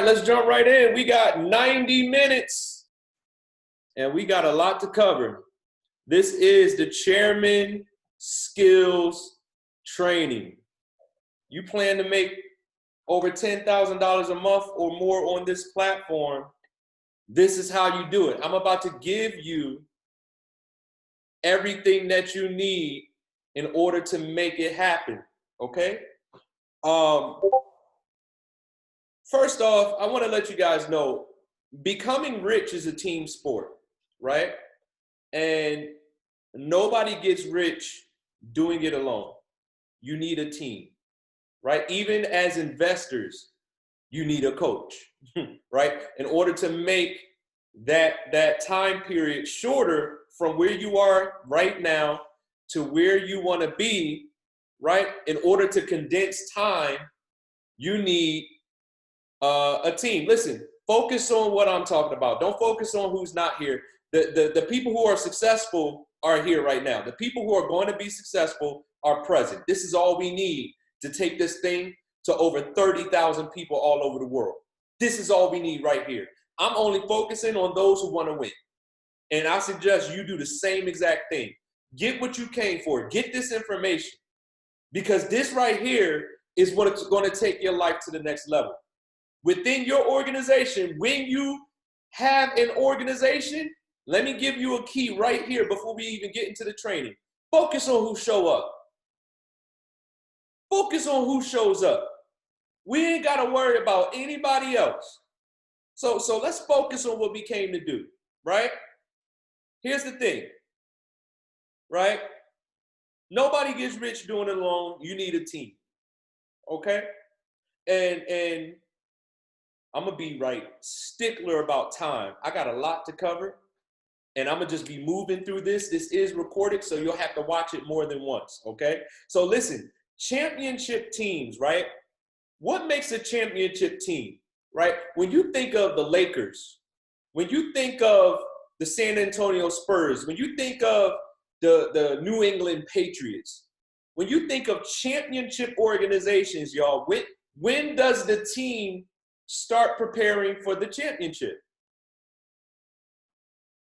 let's jump right in. We got 90 minutes and we got a lot to cover. This is the Chairman Skills Training. You plan to make over $10,000 a month or more on this platform. This is how you do it. I'm about to give you everything that you need in order to make it happen, okay? First off, I want to let you guys know, becoming rich is a team sport, right? And nobody gets rich doing it alone. You need a team, right? Even as investors, you need a coach, right? In order to make that time period shorter from where you are right now to where you want to be, right? In order to condense time, you need a team. Listen, focus on what I'm talking about. Don't focus on who's not here. The people who are successful are here right now. The people who are going to be successful are present. This is all we need to take this thing to over 30,000 people all over the world. This is all we need right here. I'm only focusing on those who want to win. And I suggest you do the same exact thing. Get what you came for. Get this information. Because this right here is what it's going to take your life to the next level. Within your organization, when you have an organization, let me give you a key right here before we even get into the training. Focus on who show up. Focus on who shows up. We ain't got to worry about anybody else. So let's focus on what we came to do, right? Here's the thing, right? Nobody gets rich doing it alone. You need a team, okay? And I'm going to be stickler about time. I got a lot to cover, and I'm going to just be moving through this. This is recorded, so you'll have to watch it more than once, okay? So listen, championship teams, right? What makes a championship team, right? When you think of the Lakers, when you think of the San Antonio Spurs, when you think of the New England Patriots, when you think of championship organizations, y'all, when does the team start preparing for the championship?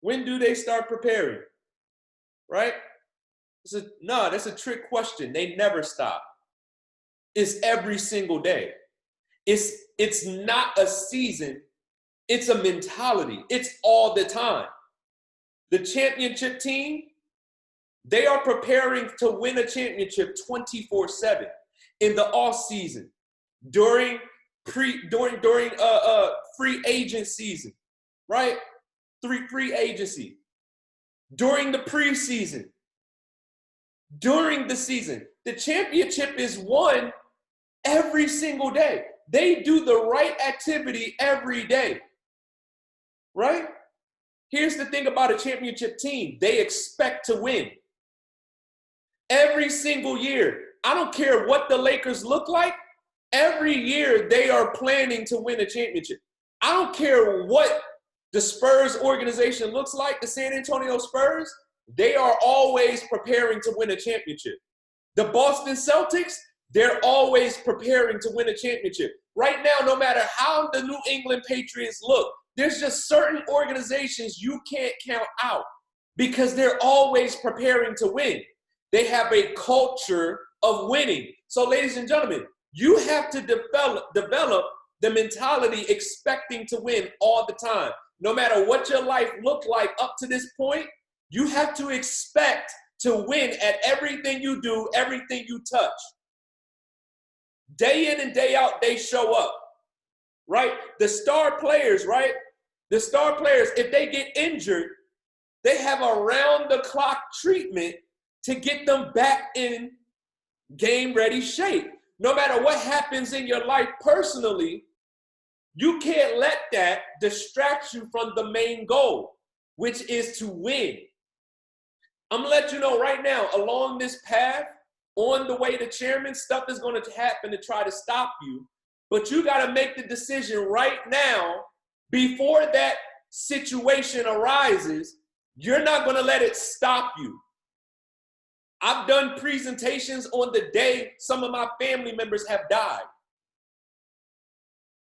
When do they start preparing? Right? That's a trick question. They never stop. It's every single day. It's not a season. It's a mentality. It's all the time. The championship team, they are preparing to win a championship 24/7 in the off season, during free agent season, right? Free agency, during the preseason, during the season. The championship is won every single day. They do the right activity every day, right? Here's the thing about a championship team. They expect to win every single year. I don't care what the Lakers look like. Every year they are planning to win a championship. I don't care what the Spurs organization looks like, the San Antonio Spurs, they are always preparing to win a championship. The Boston Celtics, they're always preparing to win a championship. Right now, no matter how the New England Patriots look, there's just certain organizations you can't count out because they're always preparing to win. They have a culture of winning. So, ladies and gentlemen, you have to develop the mentality expecting to win all the time. No matter what your life looked like up to this point, you have to expect to win at everything you do, everything you touch. Day in and day out, they show up, right? The star players, right? The star players, if they get injured, they have around-the-clock treatment to get them back in game-ready shape. No matter what happens in your life personally, you can't let that distract you from the main goal, which is to win. I'm going to let you know right now, along this path, on the way to chairman, stuff is going to happen to try to stop you. But you got to make the decision right now, before that situation arises. You're not going to let it stop you. I've done presentations on the day some of my family members have died.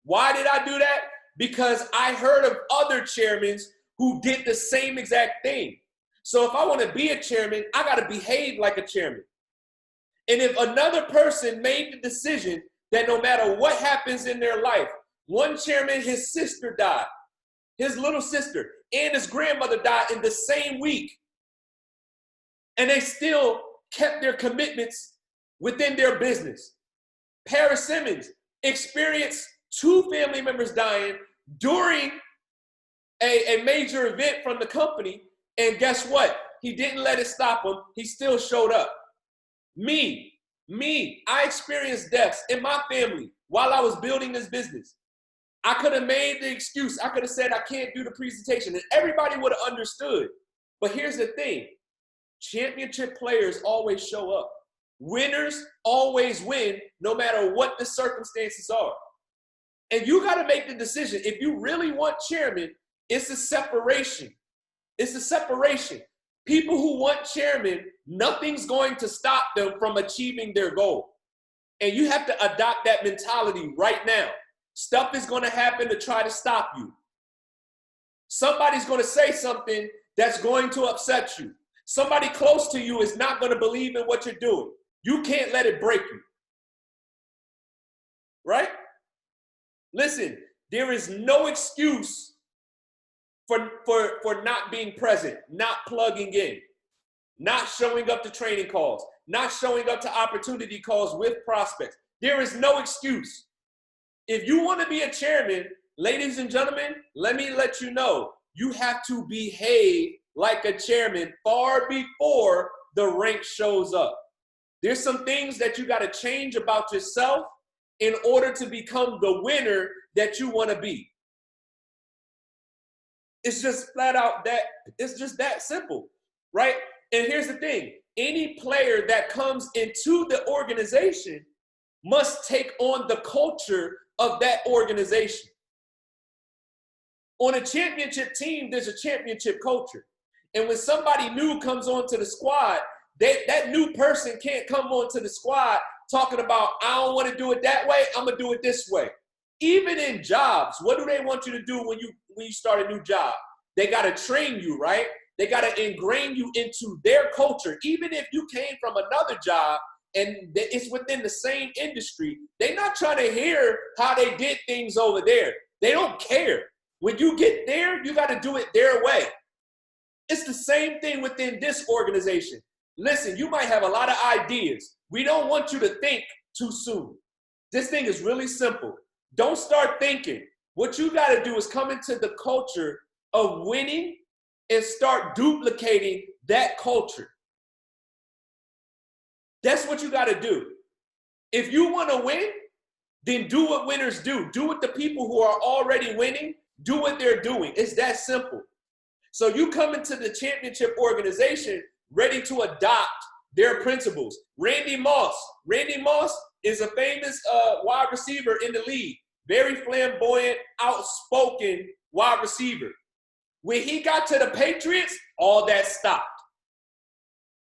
Why did I do that? Because I heard of other chairmen who did the same exact thing. So if I want to be a chairman, I got to behave like a chairman. And if another person made the decision that no matter what happens in their life, one chairman, his sister died, his little sister, and his grandmother died in the same week, and they still kept their commitments within their business. Paris Simmons experienced 2 family members dying during a major event from the company, and guess what? He didn't let it stop him. He still showed up. Me, I experienced deaths in my family while I was building this business. I could have made the excuse. I could have said I can't do the presentation, and everybody would have understood. But here's the thing. Championship players always show up. Winners always win, no matter what the circumstances are. And you got to make the decision. If you really want chairman, it's a separation. It's a separation. People who want chairman, nothing's going to stop them from achieving their goal. And you have to adopt that mentality right now. Stuff is going to happen to try to stop you. Somebody's going to say something that's going to upset you. Somebody close to you is not going to believe in what you're doing. You can't let it break you. Right? Listen, there is no excuse for not being present, not plugging in, not showing up to training calls, not showing up to opportunity calls with prospects. There is no excuse. If you want to be a chairman, ladies and gentlemen, let me let you know, you have to behave like a chairman far before the rank shows up. There's some things that you got to change about yourself in order to become the winner that you want to be. It's just flat out that, it's just that simple, right? And here's the thing. Any player that comes into the organization must take on the culture of that organization. On a championship team, there's a championship culture. And when somebody new comes onto the squad, that new person can't come onto the squad talking about, I don't want to do it that way, I'm going to do it this way. Even in jobs, what do they want you to do when you start a new job? They got to train you, right? They got to ingrain you into their culture. Even if you came from another job and it's within the same industry, they're not trying to hear how they did things over there. They don't care. When you get there, you got to do it their way. It's the same thing within this organization. Listen, you might have a lot of ideas. We don't want you to think too soon. This thing is really simple. Don't start thinking. What you got to do is come into the culture of winning and start duplicating that culture. That's what you got to do. If you want to win, then do what winners do. Do what the people who are already winning, do what they're doing. It's that simple. So you come into the championship organization ready to adopt their principles. Randy Moss is a famous wide receiver in the league. Very flamboyant, outspoken wide receiver. When he got to the Patriots, all that stopped.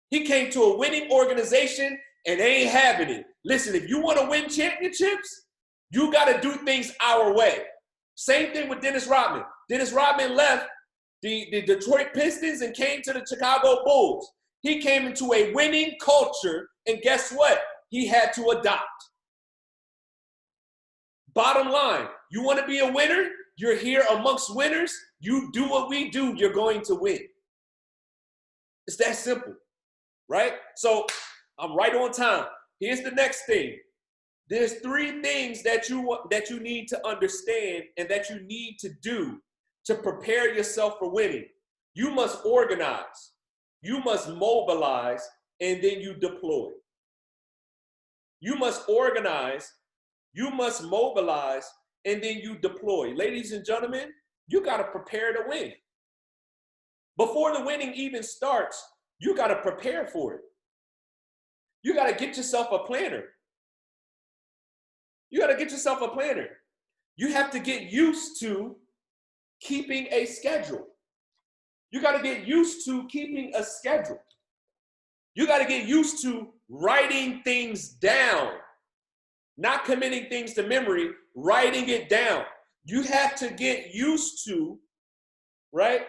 He came to a winning organization and they ain't having it. Listen, if you want to win championships, you got to do things our way. Same thing with Dennis Rodman. Dennis Rodman left the Detroit Pistons and came to the Chicago Bulls. He came into a winning culture, and guess what? He had to adopt. Bottom line, you want to be a winner? You're here amongst winners. You do what we do, you're going to win. It's that simple, right? So I'm right on time. Here's the next thing. There's 3 things that you need to understand and that you need to do to prepare yourself for winning. You must organize, you must mobilize, and then you deploy. You must organize, you must mobilize, and then you deploy. Ladies and gentlemen, you got to prepare to win. Before the winning even starts, you got to prepare for it. You got to get yourself a planner. You got to get yourself a planner. You have to get used to keeping a schedule. You got to get used to keeping a schedule. You got to get used to writing things down. not committing things to memory, writing it down. You have to get used to, right,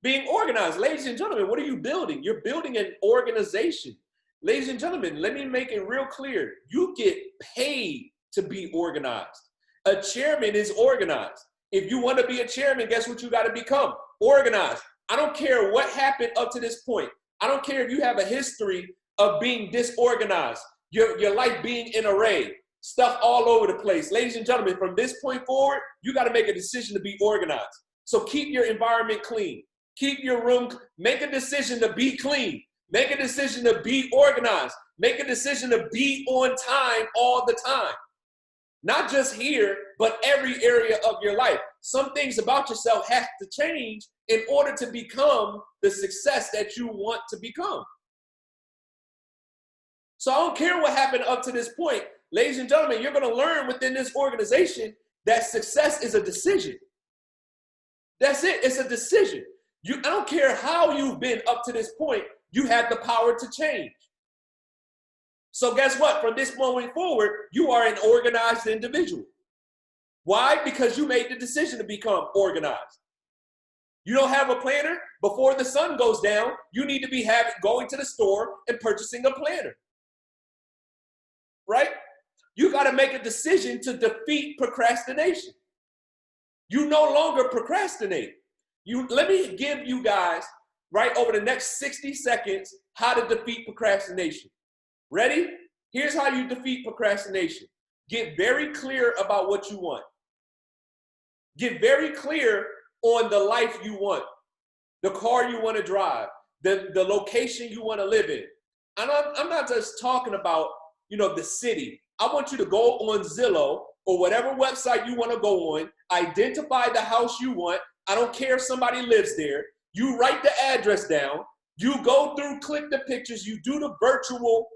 being organized. Ladies and gentlemen, what are you building? You're building an organization. Ladies and gentlemen, let me make it real clear. You get paid to be organized. A chairman is organized. If you want to be a chairman, guess what you got to become? Organized. I don't care what happened up to this point. I don't care if you have a history of being disorganized, your life being in array, stuff all over the place. Ladies and gentlemen, from this point forward, you got to make a decision to be organized. So keep your environment clean. Keep your room, make a decision to be clean. Make a decision to be organized. Make a decision to be on time all the time. Not just here, but every area of your life. Some things about yourself have to change in order to become the success that you want to become. So I don't care what happened up to this point. Ladies and gentlemen, you're going to learn within this organization that success is a decision. That's it. It's a decision. I don't care how you've been up to this point, you have the power to change. So guess what? From this moment forward, you are an organized individual. Why? Because you made the decision to become organized. You don't have a planner? Before the sun goes down, you need to be going to the store and purchasing a planner. Right? You got to make a decision to defeat procrastination. You no longer procrastinate. Let me give you guys, right, over the next 60 seconds, how to defeat procrastination. Ready? Here's how you defeat procrastination. Get very clear about what you want. Get very clear on the life you want, the car you want to drive, the location you want to live in. And I'm not just talking about, the city. I want you to go on Zillow or whatever website you want to go on, identify the house you want. I don't care if somebody lives there. You write the address down. You go through, click the pictures. You do the virtual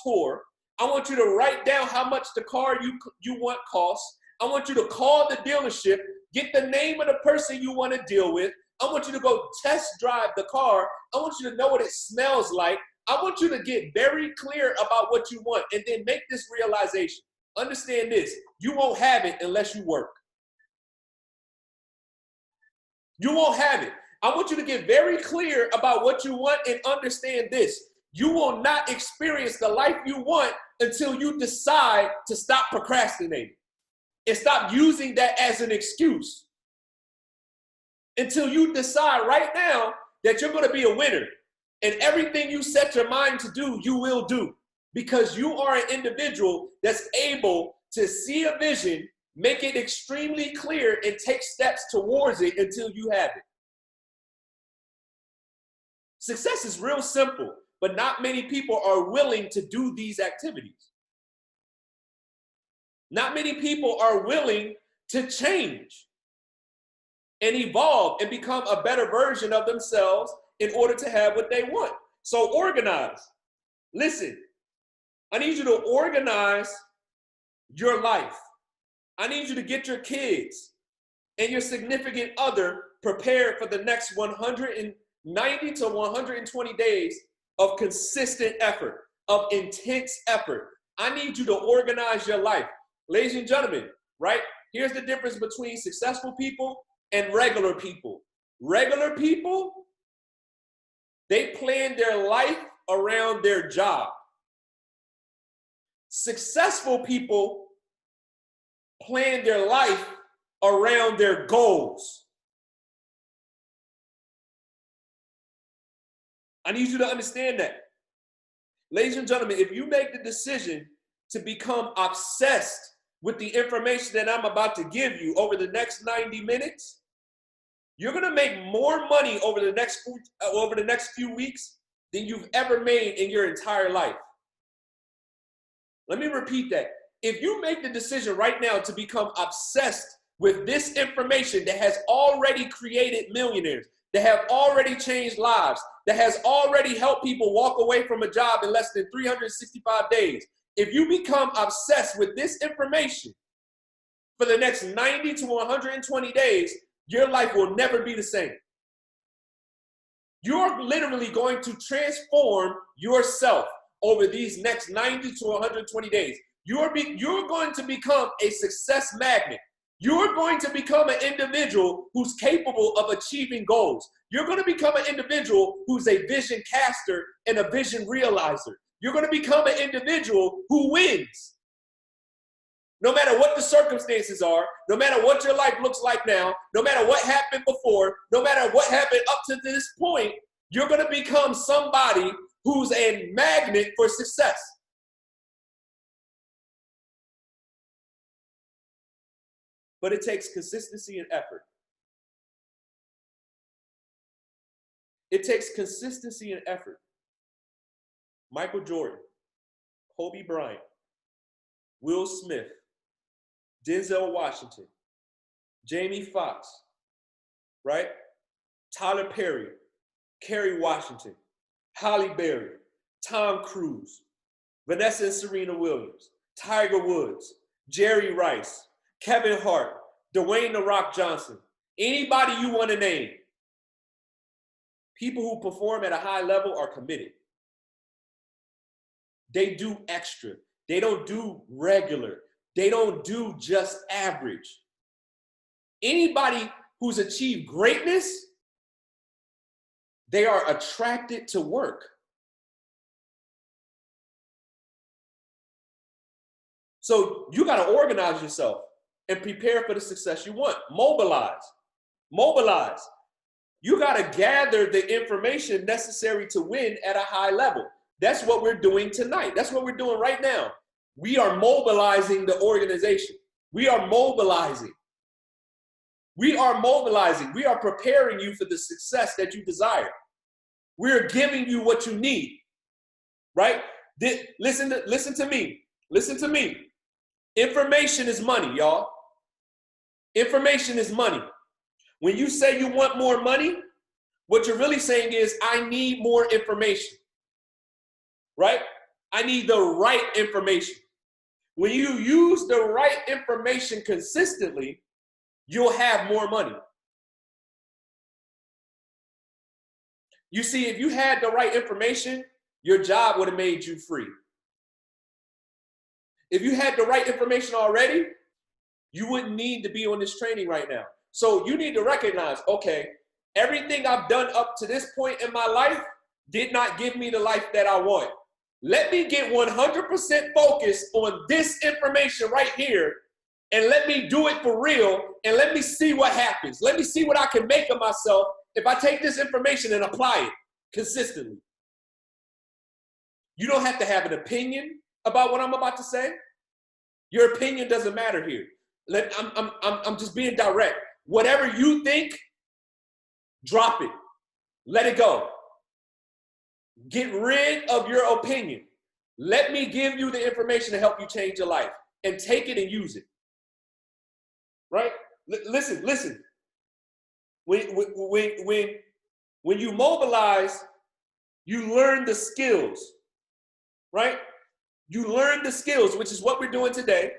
tour. I want you to write down how much the car you want costs. I want you to call the dealership, get the name of the person you want to deal with. I want you to go test drive the car. I want you to know what it smells like. I want you to get very clear about what you want and then make this realization. Understand this, you won't have it unless you work. You won't have it. I want you to get very clear about what you want and understand this. You will not experience the life you want until you decide to stop procrastinating and stop using that as an excuse. Until you decide right now that you're going to be a winner and everything you set your mind to do, you will do, because you are an individual that's able to see a vision, make it extremely clear, and take steps towards it until you have it. Success is real simple, but not many people are willing to do these activities. Not many people are willing to change and evolve and become a better version of themselves in order to have what they want. So organize. Listen, I need you to organize your life. I need you to get your kids and your significant other prepared for the next 190 to 120 days of consistent effort, of intense effort. I need you to organize your life. Ladies and gentlemen, right? Here's the difference between successful people and regular people. Regular people, they plan their life around their job. Successful people plan their life around their goals. I need you to understand that. Ladies and gentlemen, if you make the decision to become obsessed with the information that I'm about to give you over the next 90 minutes, you're going to make more money over the next few weeks than you've ever made in your entire life. Let me repeat that. If you make the decision right now to become obsessed with this information that has already created millionaires, that have already changed lives, that has already helped people walk away from a job in less than 365 days, if you become obsessed with this information for the next 90 to 120 days, your life will never be the same. You're literally going to transform yourself over these next 90 to 120 days. You're going to become a success magnet. You're going to become an individual who's capable of achieving goals. You're going to become an individual who's a vision caster and a vision realizer. You're going to become an individual who wins. No matter what the circumstances are, no matter what your life looks like now, no matter what happened before, no matter what happened up to this point, you're going to become somebody who's a magnet for success. But it takes consistency and effort. It takes consistency and effort. Michael Jordan, Kobe Bryant, Will Smith, Denzel Washington, Jamie Foxx, right? Tyler Perry, Kerry Washington, Halle Berry, Tom Cruise, Vanessa and Serena Williams, Tiger Woods, Jerry Rice, Kevin Hart, Dwayne "The Rock" Johnson, anybody you want to name. People who perform at a high level are committed. They do extra. They don't do regular. They don't do just average. Anybody who's achieved greatness, they are attracted to work. So you got to organize yourself and prepare for the success you want. Mobilize. Mobilize. You got to gather the information necessary to win at a high level. That's what we're doing tonight. That's what we're doing right now. We are mobilizing the organization. We are mobilizing. We are mobilizing. We are preparing you for the success that you desire. We're giving you what you need, right? Listen to me. Listen to me. Information is money, y'all. Information is money. When you say you want more money, what you're really saying is, I need more information, right? I need the right information. When you use the right information consistently, you'll have more money. You see, if you had the right information, your job would have made you free. If you had the right information already, you wouldn't need to be on this training right now. So you need to recognize, okay, everything I've done up to this point in my life did not give me the life that I want. Let me get 100% focused on this information right here, and let me do it for real, and let me see what happens. Let me see what I can make of myself if I take this information and apply it consistently. You don't have to have an opinion about what I'm about to say. Your opinion doesn't matter here. I'm just being direct. Whatever you think, drop it. Let it go. Get rid of your opinion. Let me give you the information to help you change your life, and take it and use it. Right? Listen. When you mobilize, you learn the skills, right? You learn the skills, which is what we're doing today,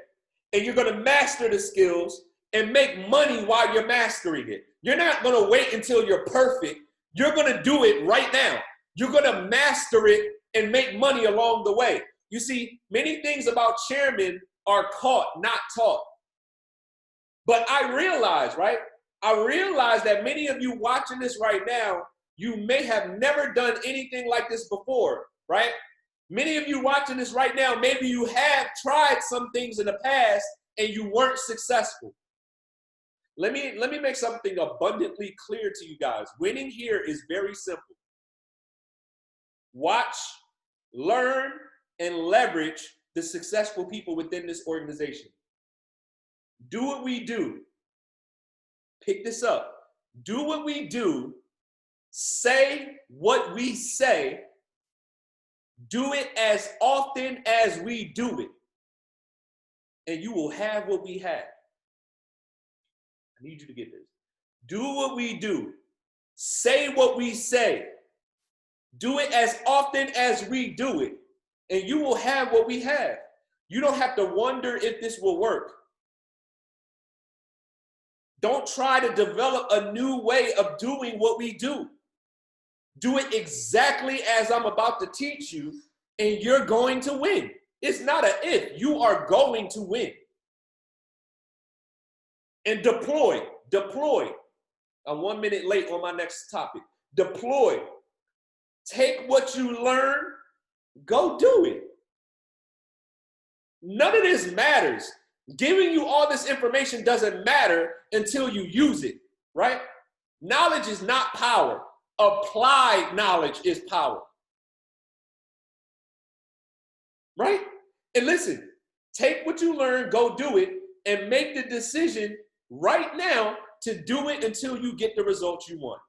and you're going to master the skills and make money while you're mastering it. You're not going to wait until you're perfect. You're going to do it right now. You're going to master it and make money along the way. You see, many things about chairmen are caught, not taught. But I realize, right? I realize that many of you watching this right now, you may have never done anything like this before, right? Many of you watching this right now, maybe you have tried some things in the past and you weren't successful. Let me make something abundantly clear to you guys. Winning here is very simple. Watch, learn, and leverage the successful people within this organization. Do what we do. Pick this up. Do what we do. Say what we say. Do it as often as we do it. And you will have what we have. I need you to get this. Do what we do. Say what we say. Do it as often as we do it. And you will have what we have. You don't have to wonder if this will work. Don't try to develop a new way of doing what we do. Do it exactly as I'm about to teach you, and you're going to win. It's not a if, you are going to win. And deploy. I'm 1 minute late on my next topic. Deploy. Take what you learn, go do it. None of this matters. Giving you all this information doesn't matter until you use it, right? Knowledge is not power. Applied knowledge is power. Right? And listen, take what you learn, go do it, and make the decision right now to do it until you get the results you want.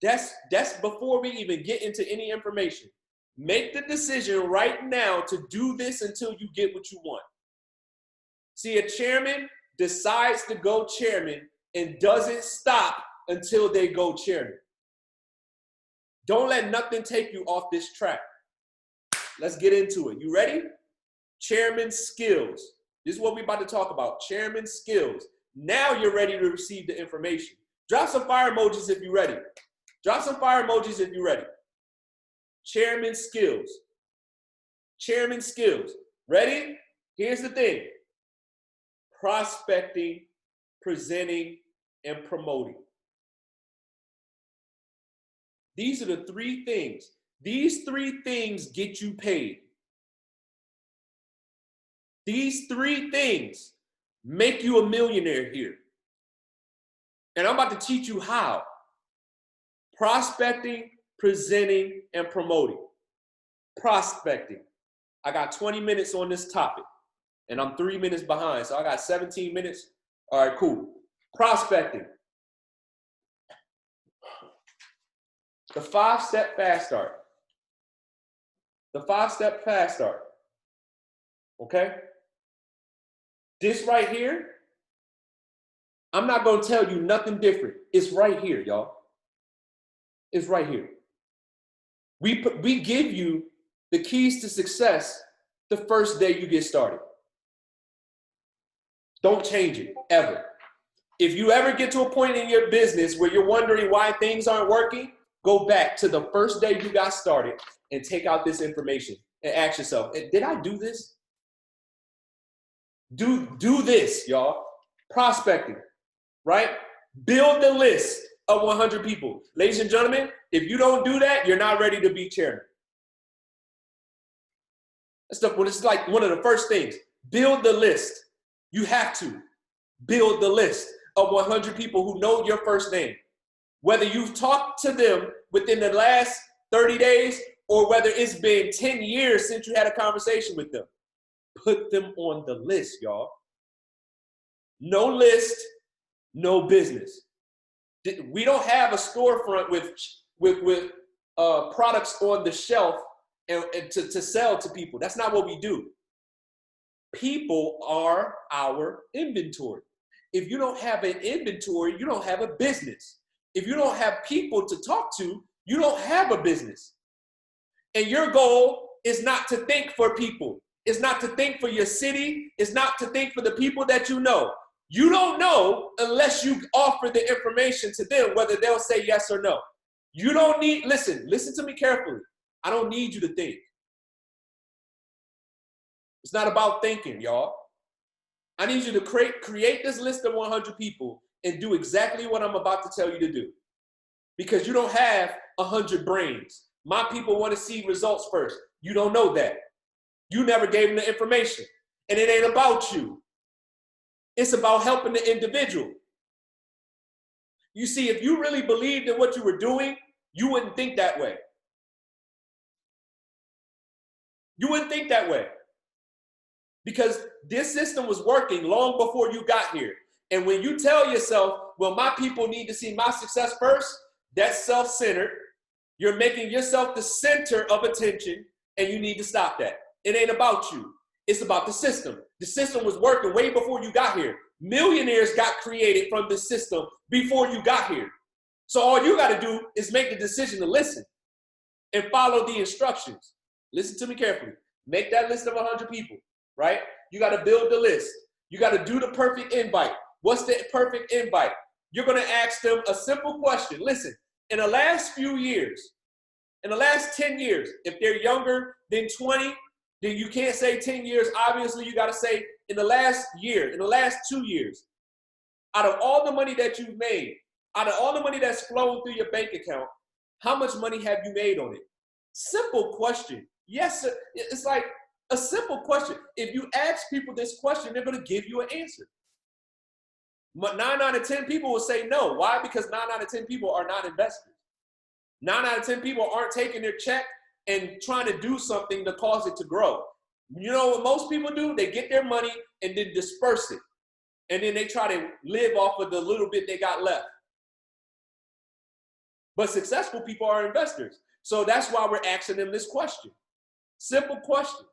That's before we even get into any information. Make the decision right now to do this until you get what you want. See, a chairman decides to go chairman and doesn't stop until they go chairman. Don't let nothing take you off this track. Let's get into it. You ready? Chairman skills. This is what we're about to talk about. Chairman skills. Now you're ready to receive the information. Drop some fire emojis if you're ready. Drop some fire emojis if you're ready. Chairman skills. Chairman skills. Ready? Here's the thing. Prospecting, presenting, and promoting. These are the three things. These three things get you paid. These three things make you a millionaire here. And I'm about to teach you how. Prospecting, presenting, and promoting. Prospecting. I got 20 minutes on this topic, and I'm 3 minutes behind, so I got 17 minutes. All right, cool. Prospecting. The 5-step fast start. The 5-step fast start. Okay? This right here, I'm not going to tell you nothing different. It's right here, y'all. It's right here. We give you the keys to success the first day you get started. Don't change it, ever. If you ever get to a point in your business where you're wondering why things aren't working, go back to the first day you got started and take out this information and ask yourself, did I do this? Do this, y'all. Prospecting, right? Build the list of 100 people. Ladies and gentlemen, if you don't do that, you're not ready to be chairman. It's like one of the first things. Build the list. You have to build the list of 100 people who know your first name. Whether you've talked to them within the last 30 days or whether it's been 10 years since you had a conversation with them. Put them on the list, y'all. No list, no business. We don't have a storefront with products on the shelf and to sell to people. That's not what we do. People are our inventory. If you don't have an inventory, you don't have a business. If you don't have people to talk to, you don't have a business. And your goal is not to think for people. It's not to think for your city. It's not to think for the people that you know. You don't know unless you offer the information to them, whether they'll say yes or no. You don't need, listen to me carefully. I don't need you to think. It's not about thinking, y'all. I need you to create this list of 100 people and do exactly what I'm about to tell you to do. Because you don't have 100 brains. My people want to see results first. You don't know that. You never gave them the information. And it ain't about you. It's about helping the individual. You see, if you really believed in what you were doing, you wouldn't think that way. You wouldn't think that way. Because this system was working long before you got here. And when you tell yourself, well, my people need to see my success first, that's self-centered. You're making yourself the center of attention, and you need to stop that. It ain't about you. It's about the system. The system was working way before you got here. Millionaires got created from the system before you got here. So all you got to do is make the decision to listen and follow the instructions. Listen to me carefully. Make that list of 100 people, right? You got to build the list. You got to do the perfect invite. What's the perfect invite? You're going to ask them a simple question. Listen, in the last few years, In the last 10 years, if they're younger than 20, then you can't say 10 years. Obviously, you got to say in the last year, in the last 2 years, out of all the money that you've made, out of all the money that's flowing through your bank account, how much money have you made on it? Simple question. Yes, sir. It's like a simple question. If you ask people this question, they're going to give you an answer. But 9 out of 10 people will say no. Why? Because 9 out of 10 people are not investors. 9 out of 10 people aren't taking their check and trying to do something to cause it to grow. You know what most people do? They get their money and then disperse it. And then they try to live off of the little bit they got left. But successful people are investors. So that's why we're asking them this question. Simple question.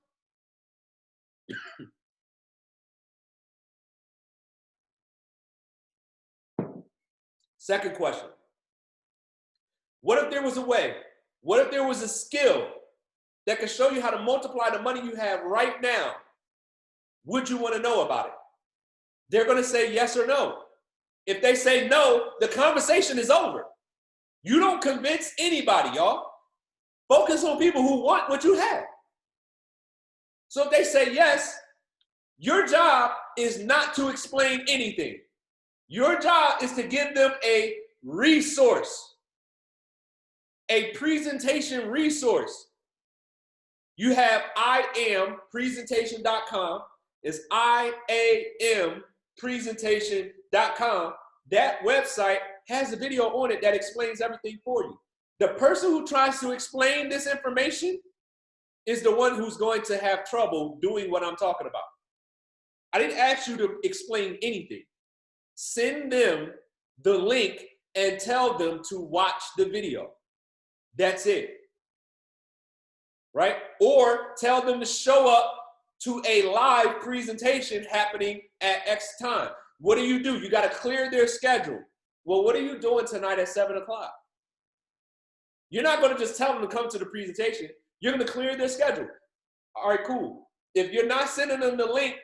Second question. What if there was a way? What if there was a skill that could show you how to multiply the money you have right now? Would you want to know about it? They're going to say yes or no. If they say no, the conversation is over. You don't convince anybody, y'all. Focus on people who want what you have. So if they say yes, your job is not to explain anything. Your job is to give them a resource, a presentation resource. You have iampresentation.com. It's iampresentation.com. That website has a video on it that explains everything for you. The person who tries to explain this information is the one who's going to have trouble doing what I'm talking about. I didn't ask you to explain anything. Send them the link and tell them to watch the video. That's it. Right? Or tell them to show up to a live presentation happening at X time. What do? You got to clear their schedule. Well, what are you doing tonight at 7 o'clock? You're not going to just tell them to come to the presentation. You're going to clear their schedule. All right, cool. If you're not sending them the link,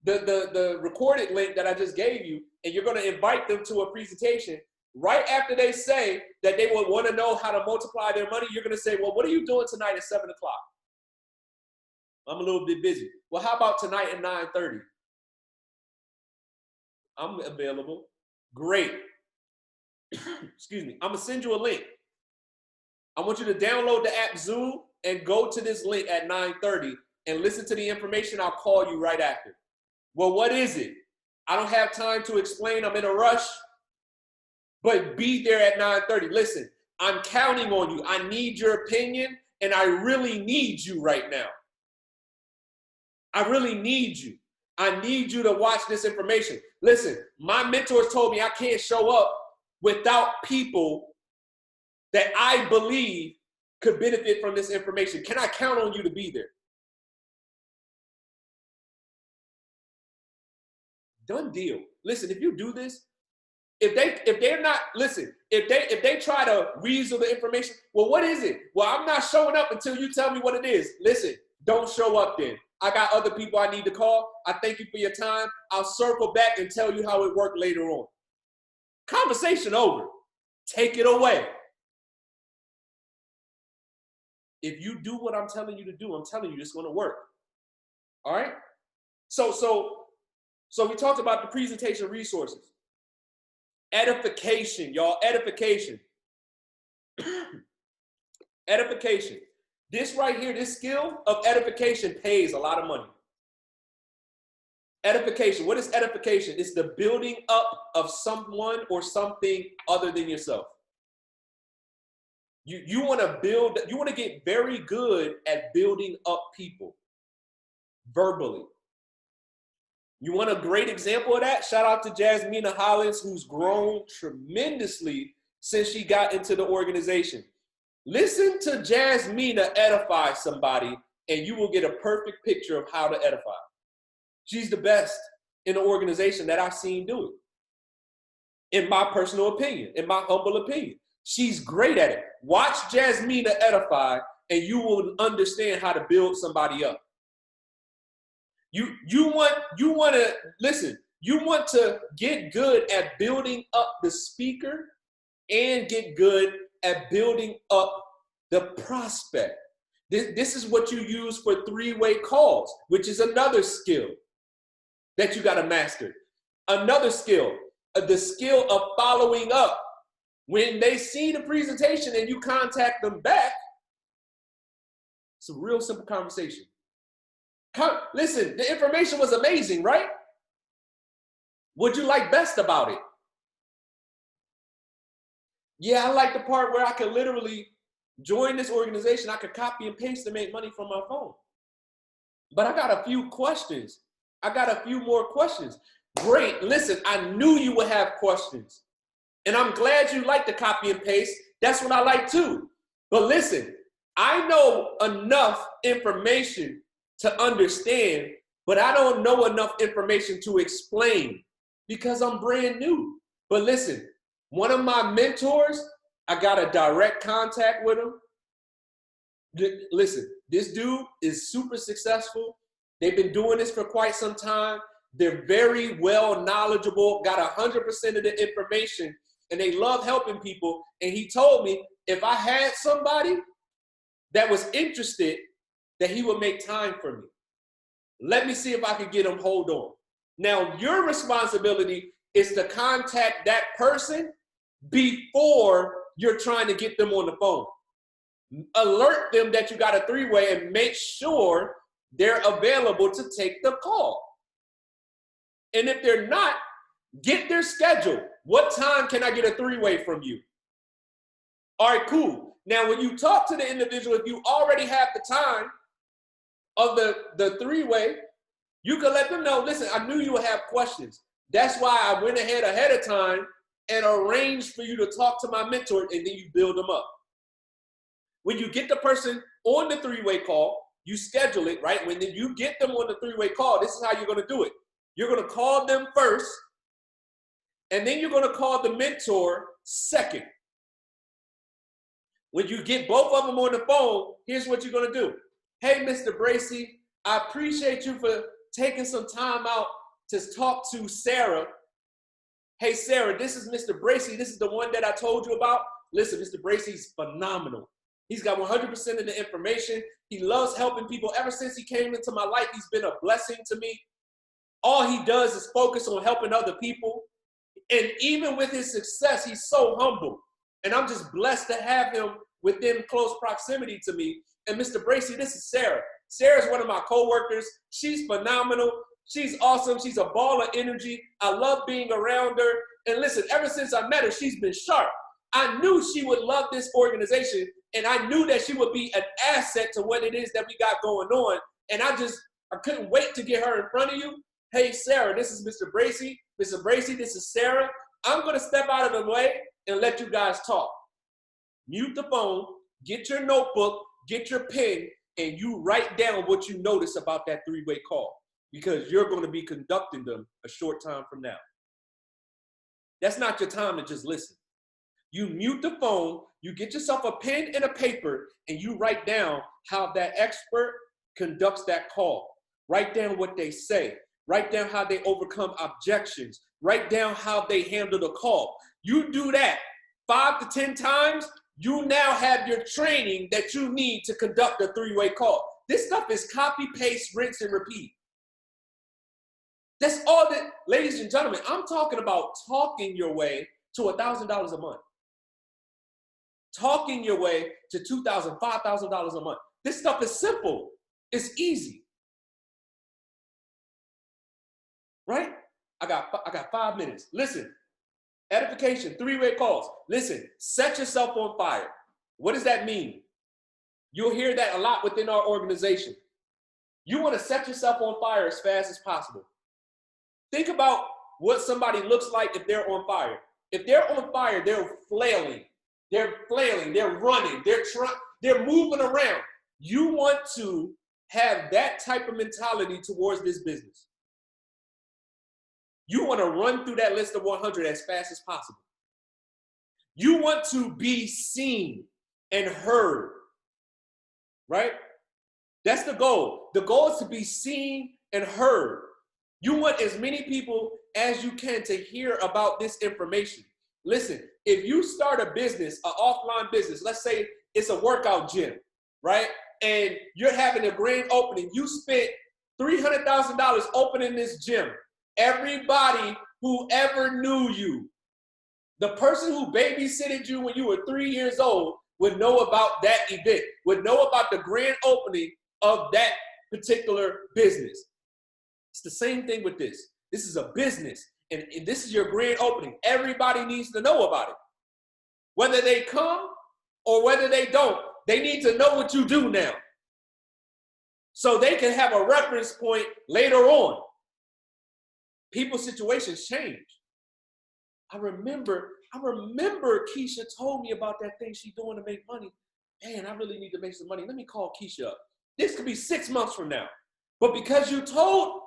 the recorded link that I just gave you, and you're going to invite them to a presentation, right after they say that they will want to know how to multiply their money, you're going to say, well, what are you doing tonight at 7 o'clock? I'm a little bit busy. Well, how about tonight at 9:30? I'm available. Great. Excuse me. I'm going to send you a link. I want you to download the app Zoom and go to this link at 9:30 and listen to the information. I'll call you right after. Well, what is it? I don't have time to explain. I'm in a rush. But be there at 9:30. Listen, I'm counting on you. I need your opinion, and I really need you right now. I really need you. I need you to watch this information. Listen, my mentors told me I can't show up without people that I believe could benefit from this information. Can I count on you to be there? Done deal. Listen, if you do this, if they try to weasel the information, well, what is it? Well, I'm not showing up until you tell me what it is. Listen, don't show up then. I got other people I need to call. I thank you for your time. I'll circle back and tell you how it worked later on. Conversation over. Take it away. If you do what I'm telling you to do, I'm telling you it's going to work. All right? So we talked about the presentation resources. Edification, y'all. Edification. Edification. This right here, this skill of edification pays a lot of money. Edification. What is edification? It's the building up of someone or something other than yourself. You want to build, you want to get very good at building up people verbally. You want a great example of that? Shout out to Jasmina Hollins, who's grown tremendously since she got into the organization. Listen to Jasmina edify somebody, and you will get a perfect picture of how to edify. She's the best in the organization that I've seen do it. In my personal opinion, in my humble opinion. She's great at it. Watch Jasmina edify, and you will understand how to build somebody up. You want to listen. You want to get good at building up the speaker and get good at building up the prospect. This is what you use for three-way calls, which is another skill that you got to master. Another skill, the skill of following up. When they see the presentation and you contact them back, it's a real simple conversation. Listen, the information was amazing, right? What'd you like best about it? Yeah, I like the part where I could literally join this organization. I could copy and paste and make money from my phone. But I got a few questions. I got a few more questions. Great. Listen, I knew you would have questions. And I'm glad you like the copy and paste. That's what I like too. But listen, I know enough information to understand, but I don't know enough information to explain because I'm brand new. But listen, one of my mentors, I got a direct contact with him. Listen, this dude is super successful. They've been doing this for quite some time. They're very well knowledgeable, got 100% of the information, and they love helping people. And he told me if I had somebody that was interested, that he would make time for me. Let me see if I could get him. Hold on. Now, your responsibility is to contact that person before you're trying to get them on the phone. Alert them that you got a three-way and make sure they're available to take the call. And if they're not, get their schedule. What time can I get a three-way from you? All right, cool. Now, when you talk to the individual, if you already have the time of the three-way, you can let them know, listen, I knew you would have questions. That's why I went ahead of time and arranged for you to talk to my mentor, and then you build them up. When you get the person on the three-way call, you schedule it, right? When you get them on the three-way call, this is how you're going to do it. You're going to call them first, and then you're going to call the mentor second. When you get both of them on the phone, here's what you're going to do. Hey, Mr. Bracy, I appreciate you for taking some time out to talk to Sarah. Hey, Sarah, this is Mr. Bracy. This is the one that I told you about. Listen, Mr. Bracy's phenomenal. He's got 100% of the information. He loves helping people. Ever since he came into my life, he's been a blessing to me. All he does is focus on helping other people. And even with his success, he's so humble. And I'm just blessed to have him within close proximity to me. And Mr. Bracy, this is Sarah. Sarah's one of my coworkers. She's phenomenal. She's awesome. She's a ball of energy. I love being around her. And listen, ever since I met her, she's been sharp. I knew she would love this organization, and I knew that she would be an asset to what it is that we got going on. And I couldn't wait to get her in front of you. Hey, Sarah, this is Mr. Bracy. Mr. Bracy, this is Sarah. I'm going to step out of the way and let you guys talk. Mute the phone, get your notebook, get your pen, and you write down what you notice about that three-way call, because you're going to be conducting them a short time from now. That's not your time to just listen. You mute the phone, you get yourself a pen and a paper, and you write down how that expert conducts that call. Write down what they say. Write down how they overcome objections. Write down how they handle the call. You do that 5 to 10 times, you now have your training that you need to conduct a three-way call. This stuff is copy, paste, rinse, and repeat. That's all that, ladies and gentlemen, I'm talking about talking your way to $1,000 a month. Talking your way to $2,000, $5,000 a month. This stuff is simple. It's easy. Right? I got 5 minutes. Listen, edification, three-way calls. Listen, set yourself on fire. What does that mean? You'll hear that a lot within our organization. You want to set yourself on fire as fast as possible. Think about what somebody looks like if they're on fire. If they're on fire, they're flailing. They're flailing, they're running, they're moving around. You want to have that type of mentality towards this business. You want to run through that list of 100 as fast as possible. You want to be seen and heard, right? That's the goal. The goal is to be seen and heard. You want as many people as you can to hear about this information. Listen, if you start a business, an offline business, let's say it's a workout gym, right? And you're having a grand opening. You spent $300,000 opening this gym. Everybody who ever knew you, the person who babysitted you when you were 3 years old, would know about that event, would know about the grand opening of that particular business. It's the same thing with this. This is a business, and this is your grand opening. Everybody needs to know about it. Whether they come or whether they don't, they need to know what you do now, so they can have a reference point later on. People's situations change. I remember Keisha told me about that thing she's doing to make money. Man, I really need to make some money. Let me call Keisha up. This could be 6 months from now. But because you told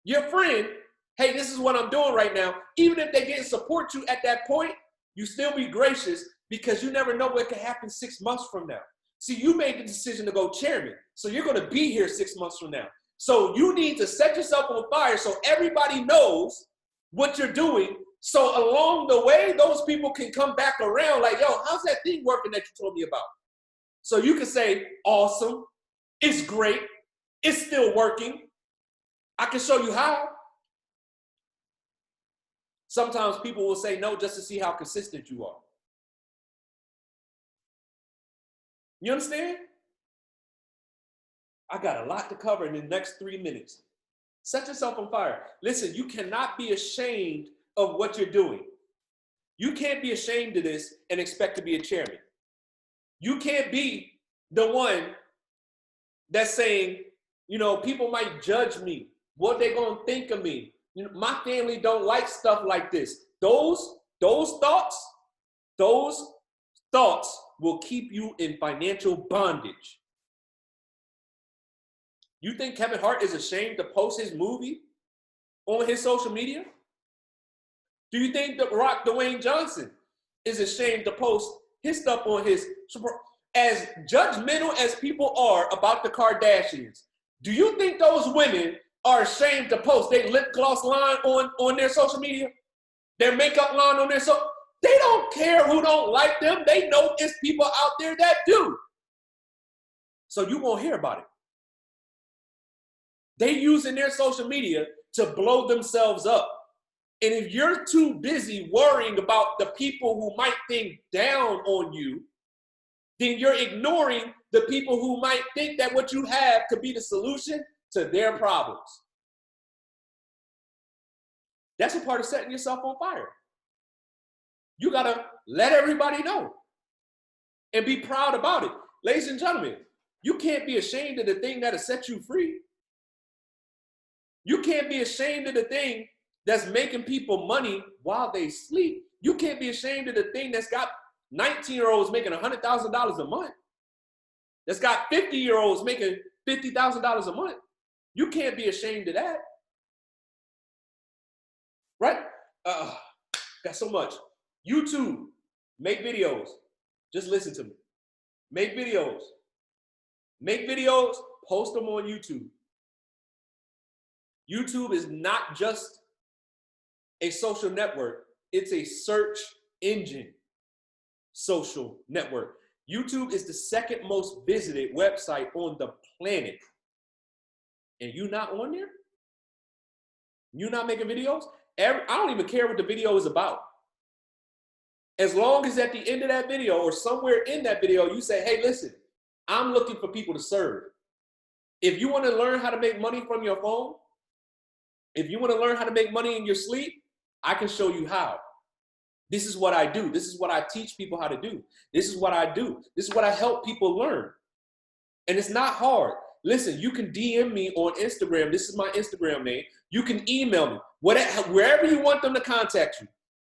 your friend, hey, this is what I'm doing right now, even if they didn't support you at that point, you still be gracious, because you never know what could happen 6 months from now. See, you made the decision to go chairman, so you're going to be here 6 months from now. So you need to set yourself on fire so everybody knows what you're doing. So along the way, those people can come back around like, yo, how's that thing working that you told me about? So you can say, awesome, it's great, it's still working. I can show you how. Sometimes people will say no just to see how consistent you are. You understand? I got a lot to cover in the next 3 minutes. Set yourself on fire. Listen, you cannot be ashamed of what you're doing. You can't be ashamed of this and expect to be a chairman. You can't be the one that's saying, you know, people might judge me. What they gonna think of me? You know, my family don't like stuff like this. Those thoughts will keep you in financial bondage. You think Kevin Hart is ashamed to post his movie on his social media? Do you think The Rock, Dwayne Johnson, is ashamed to post his stuff on his? As judgmental as people are about the Kardashians, do you think those women are ashamed to post their lip gloss line on their social media? Their makeup line on their social? They don't care who don't like them. They know it's people out there that do. So you won't hear about it. They using their social media to blow themselves up. And if you're too busy worrying about the people who might think down on you, then you're ignoring the people who might think that what you have could be the solution to their problems. That's a part of setting yourself on fire. You gotta let everybody know and be proud about it. Ladies and gentlemen, you can't be ashamed of the thing that'll set you free. You can't be ashamed of the thing that's making people money while they sleep. You can't be ashamed of the thing that's got 19-year-olds making $100,000 a month. That's got 50-year-olds making $50,000 a month. You can't be ashamed of that. Right? Got so much. YouTube, make videos. Just listen to me. Make videos. Make videos, post them on YouTube. YouTube is not just a social network. It's a search engine social network. YouTube is the second most visited website on the planet. And you not on there? You not making videos? I don't even care what the video is about. As long as at the end of that video or somewhere in that video, you say, hey, listen, I'm looking for people to serve. If you want to learn how to make money from your phone, if you want to learn how to make money in your sleep, I can show you how. This is what I do. This is what I teach people how to do. This is what I do. This is what I help people learn. And it's not hard. Listen, you can DM me on Instagram. This is my Instagram name. You can email me. Wherever you want them to contact you.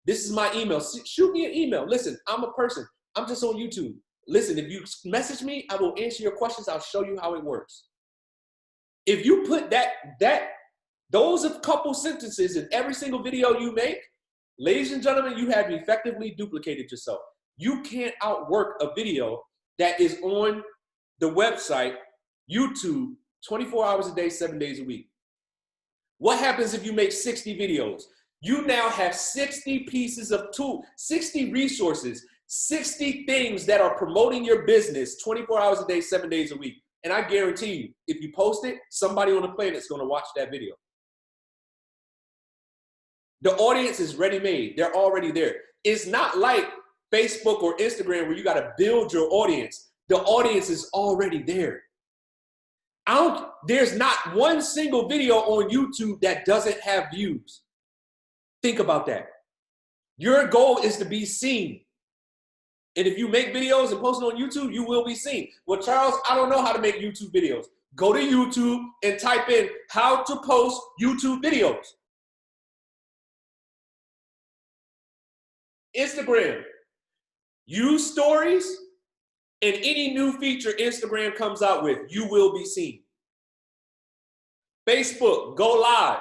This is my email. Shoot me an email. Listen, I'm a person. I'm just on YouTube. Listen, if you message me, I will answer your questions. I'll show you how it works. If you put those a couple sentences in every single video you make, ladies and gentlemen, you have effectively duplicated yourself. You can't outwork a video that is on the website, YouTube, 24 hours a day, 7 days a week. What happens if you make 60 videos? You now have 60 pieces of tools, 60 resources, 60 things that are promoting your business 24 hours a day, 7 days a week. And I guarantee you, if you post it, somebody on the planet is going to watch that video. The audience is ready-made. They're already there. It's not like Facebook or Instagram where you got to build your audience. The audience is already there. There's not one single video on YouTube that doesn't have views. Think about that. Your goal is to be seen. And if you make videos and post it on YouTube, you will be seen. Well, Charles, I don't know how to make YouTube videos. Go to YouTube and type in how to post YouTube videos. Instagram, use stories, and any new feature Instagram comes out with, you will be seen. Facebook, go live.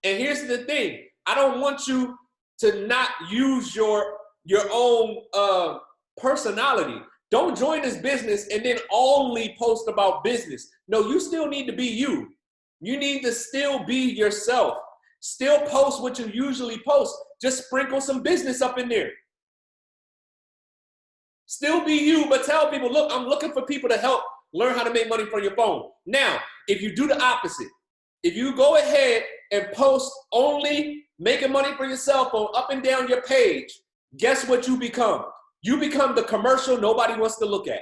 And here's the thing. I don't want you to not use your own personality. Don't join this business and then only post about business. No, you still need to be you. You need to still be yourself. Still post what you usually post. Just sprinkle some business up in there. Still be you, but tell people, look, I'm looking for people to help learn how to make money from your phone. Now, if you do the opposite, if you go ahead and post only making money for your cell phone up and down your page, guess what you become? You become the commercial nobody wants to look at.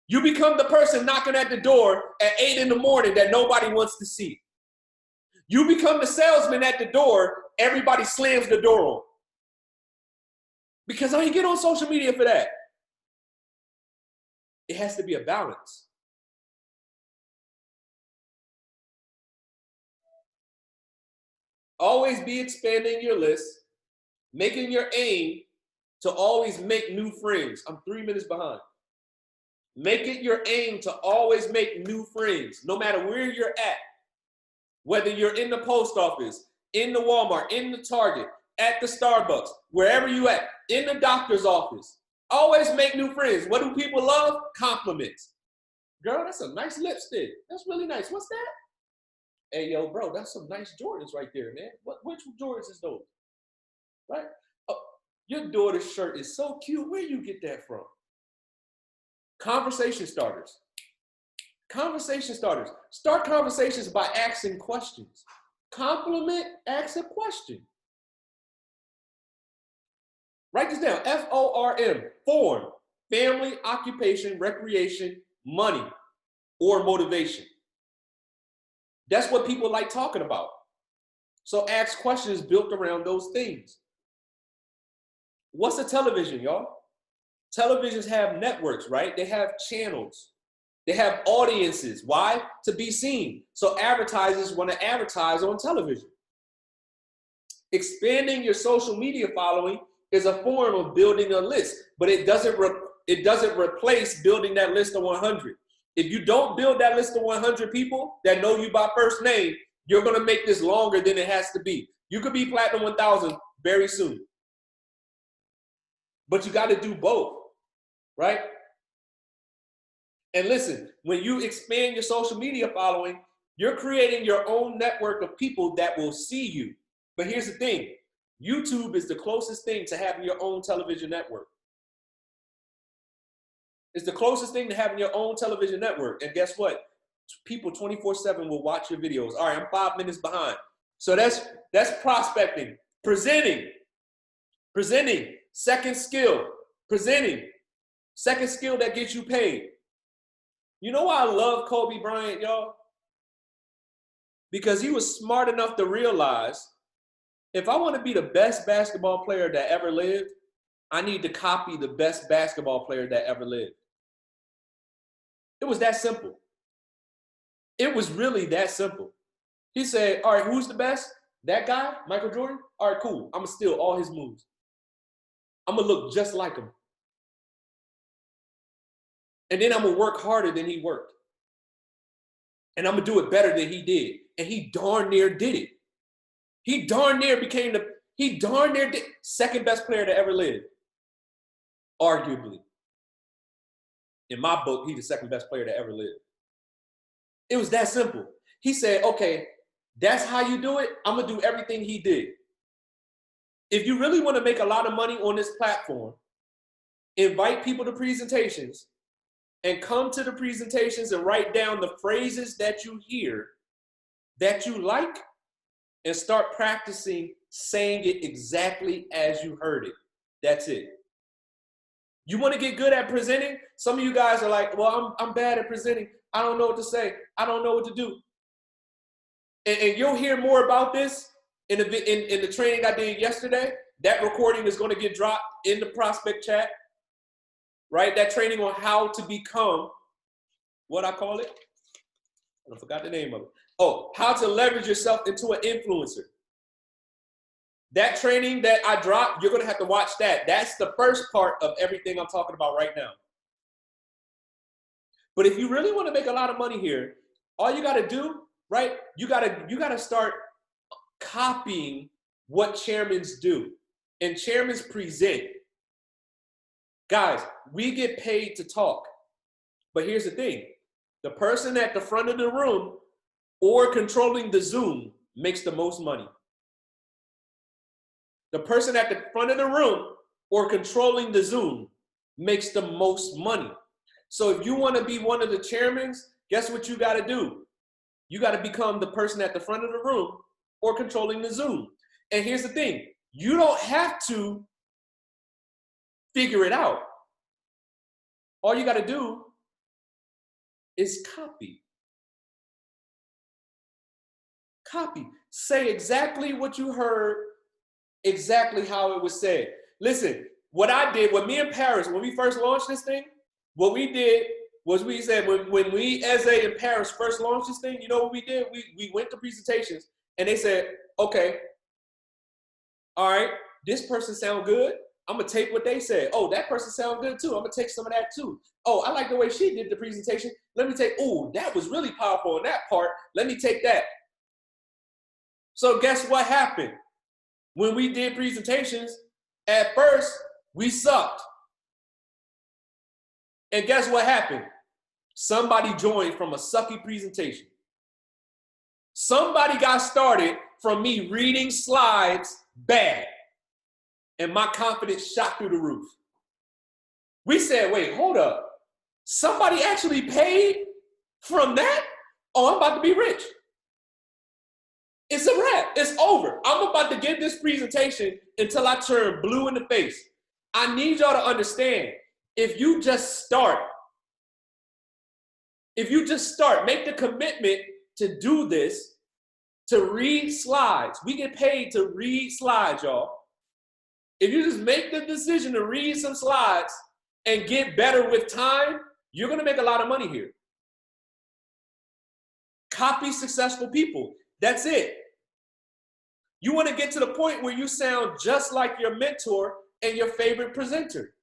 You become the person knocking at the door at 8 in the morning that nobody wants to see. You become the salesman at the door everybody slams the door on. Because I ain't get on social media for that. It has to be a balance. Always be expanding your list, making your aim to always make new friends. I'm 3 minutes behind. Make it your aim to always make new friends, no matter where you're at. Whether you're in the post office, in the Walmart, in the Target, at the Starbucks, wherever you at, in the doctor's office. Always make new friends. What do people love? Compliments. Girl, that's a nice lipstick. That's really nice. What's that? Hey, yo, bro, that's some nice Jordans right there, man. Which Jordans is those? Right? Oh, your daughter's shirt is so cute. Where you get that from? Conversation starters. Conversation starters. Start conversations by asking questions. Compliment, ask a question. Write this down. FORM. Form. Family, occupation, recreation, money, or motivation. That's what people like talking about. So ask questions built around those things. What's a television, y'all? Televisions have networks, right? They have channels. They have audiences. Why? To be seen. So advertisers want to advertise on television. Expanding your social media following is a form of building a list, but it doesn't replace building that list of 100. If you don't build that list of 100 people that know you by first name, you're going to make this longer than it has to be. You could be Platinum 1000 very soon. But you got to do both, right? And listen, when you expand your social media following, you're creating your own network of people that will see you. But here's the thing. YouTube is the closest thing to having your own television network. It's the closest thing to having your own television network. And guess what? People 24/7 will watch your videos. All right, I'm 5 minutes behind. So that's prospecting. Presenting. Second skill. Presenting. Second skill that gets you paid. You know why I love Kobe Bryant, y'all? Because he was smart enough to realize if I want to be the best basketball player that ever lived, I need to copy the best basketball player that ever lived. It was that simple. It was really that simple. He said, all right, who's the best? That guy, Michael Jordan? All right, cool. I'm going to steal all his moves. I'm going to look just like him. And then I'm going to work harder than he worked. And I'm going to do it better than he did. And he darn near did it. He darn near became second best player that ever lived. Arguably. In my book, he's the second best player that ever lived. It was that simple. He said, okay, that's how you do it. I'm going to do everything he did. If you really want to make a lot of money on this platform, invite people to presentations and come to the presentations and write down the phrases that you hear that you like and start practicing saying it exactly as you heard it. That's it. You want to get good at presenting? Some of you guys are like, well, I'm bad at presenting. I don't know what to say. I don't know what to do. And you'll hear more about this in the training I did yesterday. That recording is going to get dropped in the prospect chat, right? That training on how to become, what I call it? I forgot the name of it. Oh, how to leverage yourself into an influencer. That training that I dropped, you're going to have to watch that. That's the first part of everything I'm talking about right now. But if you really want to make a lot of money here, all you got to do, right? You got to start copying what chairmen do. And chairmen present. Guys, we get paid to talk. But here's the thing. The person at the front of the room or controlling the Zoom makes the most money. The person at the front of the room or controlling the Zoom makes the most money. So if you want to be one of the chairmen, guess what you got to do? You got to become the person at the front of the room or controlling the Zoom. And here's the thing. You don't have to figure it out. All you got to do is copy. Copy. Say exactly what you heard, exactly how it was said. Listen, what I did, what me and Paris, when we first launched this thing, what we did was we said, when we, Eze and Paris first launched this thing, you know what we did? We went to presentations and they said, okay, all right, this person sound good. I'm gonna take what they said. Oh, that person sound good too. I'm gonna take some of that too. Oh, I like the way she did the presentation. Let me take, oh, that was really powerful in that part. Let me take that. So guess what happened? When we did presentations, at first, we sucked. And guess what happened? Somebody joined from a sucky presentation. Somebody got started from me reading slides bad. And my confidence shot through the roof. We said, wait, hold up. Somebody actually paid from that? Oh, I'm about to be rich. It's a wrap. It's over. I'm about to give this presentation until I turn blue in the face. I need y'all to understand, if you just start, make the commitment to do this, to read slides. We get paid to read slides, y'all. If you just make the decision to read some slides and get better with time, you're going to make a lot of money here. Copy successful people. That's it. You want to get to the point where you sound just like your mentor and your favorite presenter.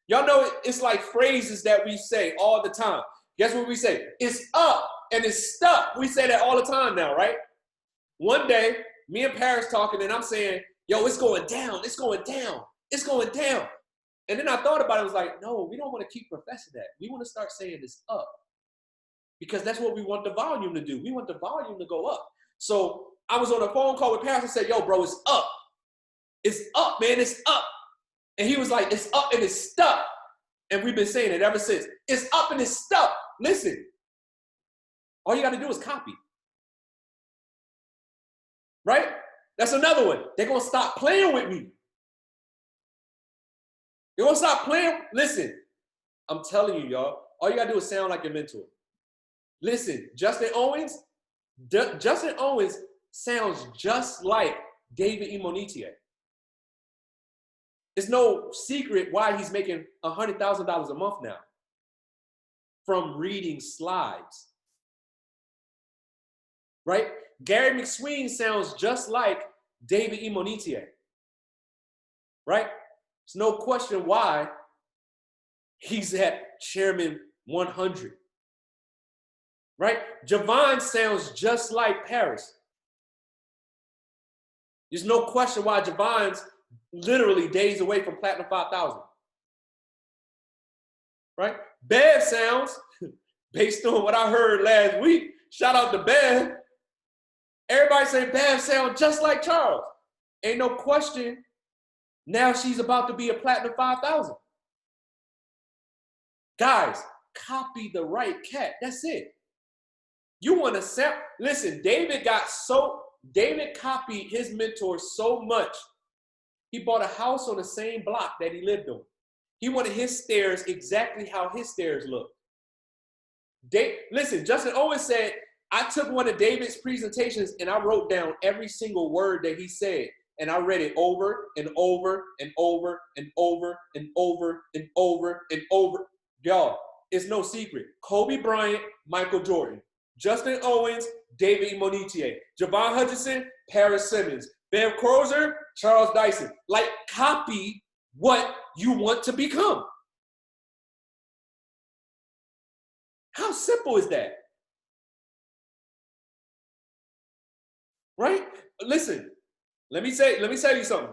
Y'all know it's like phrases that we say all the time. Guess what we say? It's up and it's stuck. We say that all the time now, right? One day, me and Paris talking, and I'm saying, yo, it's going down, it's going down, it's going down. And then I thought about it, I was like, no, we don't want to keep professing that. We want to start saying it's up. Because that's what we want the volume to do. We want the volume to go up. So I was on a phone call with Paris and said, yo, bro, it's up. It's up, man, it's up. And he was like, it's up and it's stuck. And we've been saying it ever since. It's up and it's stuck. Listen, all you got to do is copy. Right? That's another one. They're going to stop playing with me. They're going to stop playing. Listen, I'm telling you, y'all, all you got to do is sound like your mentor. Listen, Justin Owens sounds just like David Imonitie. It's no secret why he's making $100,000 a month now from reading slides. Right? Gary McSween sounds just like David Imonitie. Right? There's no question why he's at Chairman 100. Right? Javon sounds just like Paris. There's no question why Javon's literally days away from Platinum 5,000. Right? Bev sounds, based on what I heard last week, shout out to Bev. Everybody saying Bev sounds just like Charles. Ain't no question Now she's about to be a platinum 5,000. Guys, copy the right cat. That's it. You want to sell. Listen, David copied his mentor so much. He bought a house on the same block that he lived on. He wanted his stairs exactly how his stairs looked. Listen, Justin Owens said, I took one of David's presentations and I wrote down every single word that he said. And I read it over and over and over and over and over and over and over. Y'all, it's no secret. Kobe Bryant, Michael Jordan. Justin Owens, David Imonitie. Javon Hutchinson, Paris Simmons. Bev Crozer, Charles Dyson. Like, copy what you want to become. How simple is that? Right? Listen, let me tell you something.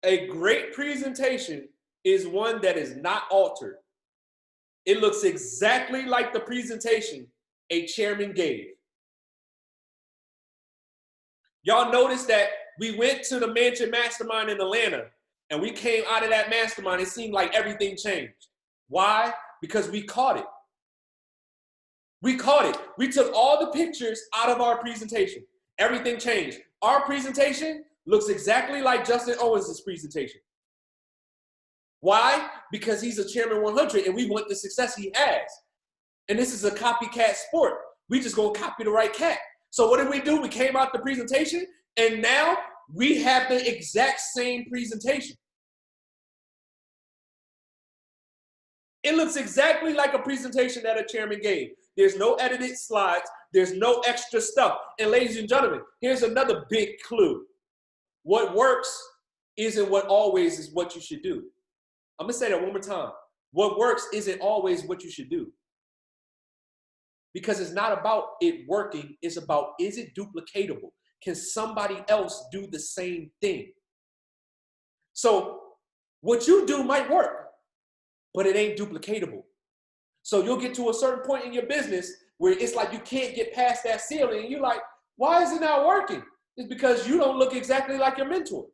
A great presentation is one that is not altered. It looks exactly like the presentation a chairman gave. Y'all notice that we went to the Mansion Mastermind in Atlanta, and we came out of that mastermind. It seemed like everything changed. Why? Because we caught it. We caught it. We took all the pictures out of our presentation. Everything changed. Our presentation looks exactly like Justin Owens' presentation. Why? Because he's a Chairman 100 and we want the success he has. And this is a copycat sport. We just gonna copy the right cat. So what did we do? We came out the presentation and now we have the exact same presentation. It looks exactly like a presentation that a chairman gave. There's no edited slides. There's no extra stuff. And ladies and gentlemen, here's another big clue. What works isn't what always is what you should do. I'm going to say that one more time. What works isn't always what you should do. Because it's not about it working. It's about, is it duplicatable? Can somebody else do the same thing? So what you do might work, but it ain't duplicatable. So you'll get to a certain point in your business where it's like you can't get past that ceiling. And you're like, why is it not working? It's because you don't look exactly like your mentor.